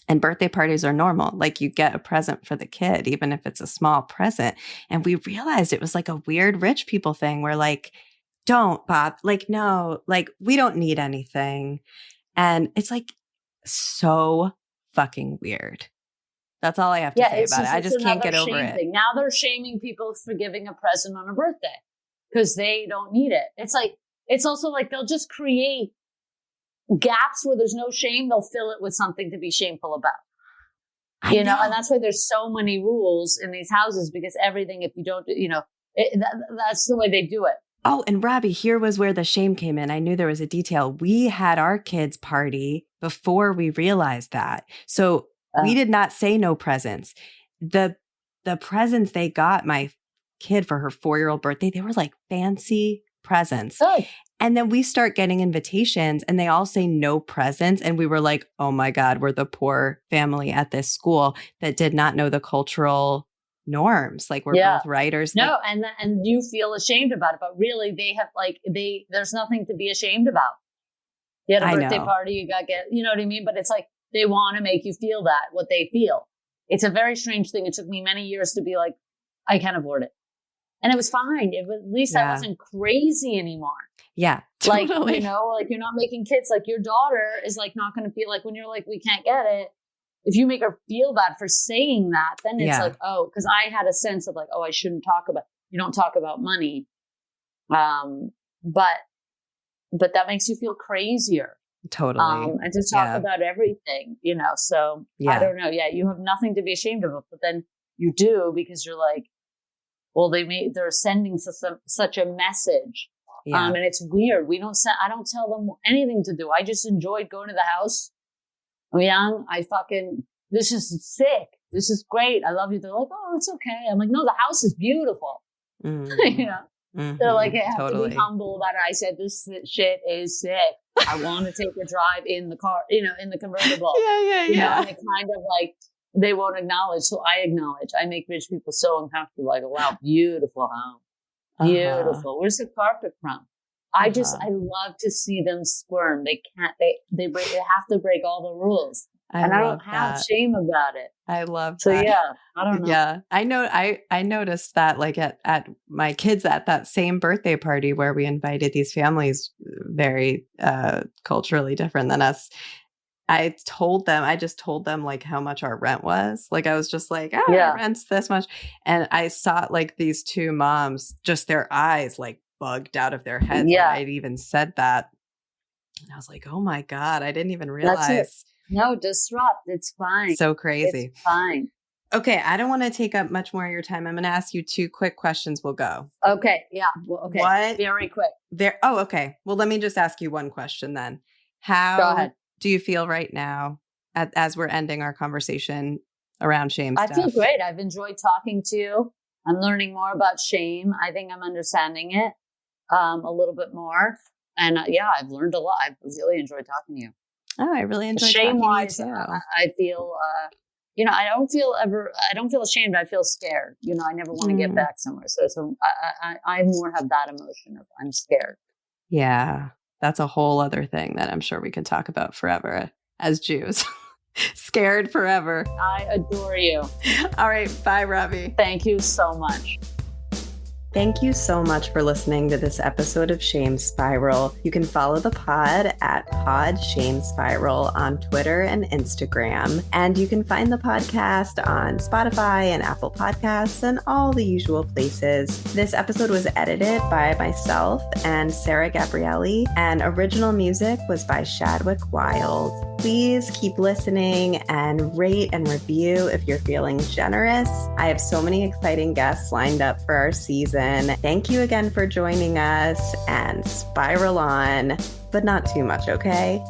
And birthday parties are normal. Like you get a present for the kid, even if it's a small present. And we realized it was like a weird rich people thing where like, don't, Bob, like, no, like we don't need anything. And it's like so fucking weird. That's all I have to say about it. I just can't get over it. Thing. Now they're shaming people for giving a present on a birthday because they don't need it. It's like, it's also like they'll just create gaps where there's no shame. They'll fill it with something to be shameful about. You know, and that's why there's so many rules in these houses because everything, if you don't, that's the way they do it. Oh, and Robby, here was where the shame came in. I knew there was a detail. We had our kids' party before we realized that. So we did not say no presents. The presents they got my kid for her 4-year-old birthday, they were like fancy presents. Oh. And then we start getting invitations and they all say no presents. And we were like, oh my God, we're the poor family at this school that did not know the cultural norms. Like we're both writers. No, and you feel ashamed about it, but really they have there's nothing to be ashamed about. You had a birthday party, you got you know what I mean? But it's like they want to make you feel what they feel. It's a very strange thing. It took me many years to be like, I can't afford it. And it was fine. At least I wasn't crazy anymore. Yeah. Totally. Like, like you're not making kids, like your daughter is like not going to feel like when you're like, we can't get it. If you make her feel bad for saying that, then it's like, oh, because I had a sense of like, oh, I shouldn't you don't talk about money. But that makes you feel crazier. Totally. And to talk about everything, so I don't know. Yeah. You have nothing to be ashamed of, but then you do because you're like, well, they're sending such a message. Yeah. And it's weird. I don't tell them anything to do. I just enjoyed going to the house. I'm young. This is sick. This is great. I love you. They're like, oh, it's okay. I'm like, no, the house is beautiful. Mm. They're like, I have to totally. be humble about it. I said, this shit is sick. I want to take a drive in the car, in the convertible. Yeah. And it kind of like, they won't acknowledge. So I acknowledge. I make rich people so uncomfortable. I go, wow, beautiful home. Beautiful. Where's the carpet from? I love to see them squirm. They can't, they have to break all the rules. And I don't have shame about it. I love that. So yeah, I don't know. Yeah. I noticed that like at my kids at that same birthday party where we invited these families very culturally different than us. I just told them like how much our rent was. Like I was just like, our rent's this much. And I saw like these two moms, just their eyes like bugged out of their heads. Yeah. I'd even said that. And I was like, oh my God, I didn't even realize. No, disrupt. It's fine. So crazy. It's fine. Okay. I don't want to take up much more of your time. I'm going to ask you 2 quick questions. We'll go. Okay. Yeah. Well, okay. What? Very quick. Okay. Well, let me just ask you one question then. Go ahead. Do you feel right now as we're ending our conversation around shame stuff? I feel great. I've enjoyed talking to you. I'm learning more about shame. I think I'm understanding it a little bit more. And I've learned a lot. I've really enjoyed talking to you. Oh, I really enjoyed shame-wise, talking to you too. I feel, I don't feel ashamed. I feel scared. I never want to get back somewhere. So I more have that emotion of I'm scared. Yeah. That's a whole other thing that I'm sure we could talk about forever as Jews. Scared forever. I adore you. All right. Bye, Robby. Thank you so much. Thank you so much for listening to this episode of Shame Spiral. You can follow the pod at Pod Shame Spiral on Twitter and Instagram. And you can find the podcast on Spotify and Apple Podcasts and all the usual places. This episode was edited by myself and Sarah Gabrielli, and original music was by Shadwick Wild. Please keep listening and rate and review if you're feeling generous. I have so many exciting guests lined up for our season. Thank you again for joining us, and spiral on, but not too much, okay?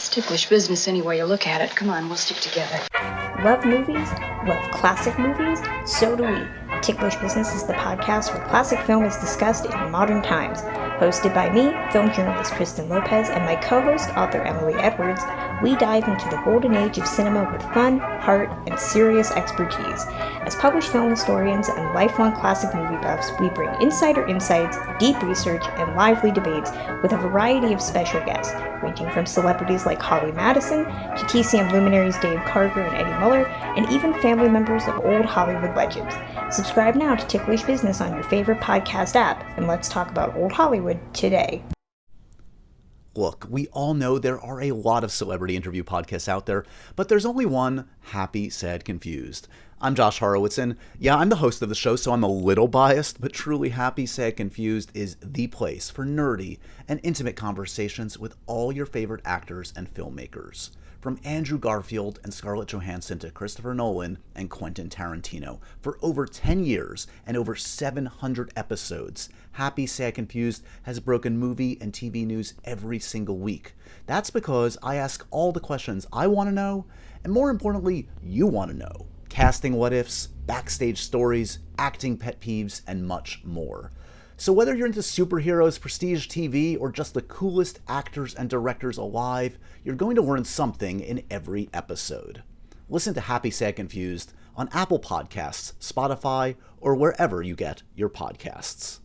It's ticklish business any way you look at it. Come on, we'll stick together. Love movies? Love classic movies? So do we. Ticklish Business is the podcast where classic film is discussed in modern times. Hosted by me, film journalist Kristen Lopez, and my co-host, author Emily Edwards, we dive into the golden age of cinema with fun, heart, and serious expertise. As published film historians and lifelong classic movie buffs, we bring insider insights, deep research, and lively debates with a variety of special guests, ranging from celebrities like Holly Madison to TCM luminaries Dave Karger and Eddie Muller, and even family members of old Hollywood legends. Subscribe now to Ticklish Business on your favorite podcast app, and let's talk about old Hollywood today. Look, we all know there are a lot of celebrity interview podcasts out there, but there's only one: Happy, Sad, Confused. I'm Josh Horowitz, and I'm the host of the show, so I'm a little biased, but truly Happy, Sad, Confused is the place for nerdy and intimate conversations with all your favorite actors and filmmakers. From Andrew Garfield and Scarlett Johansson to Christopher Nolan and Quentin Tarantino. For over 10 years and over 700 episodes, Happy, Sad, Confused has broken movie and TV news every single week. That's because I ask all the questions I want to know, and more importantly, you want to know. Casting what-ifs, backstage stories, acting pet peeves, and much more. So whether you're into superheroes, prestige TV, or just the coolest actors and directors alive, you're going to learn something in every episode. Listen to Happy, Sad, Confused on Apple Podcasts, Spotify, or wherever you get your podcasts.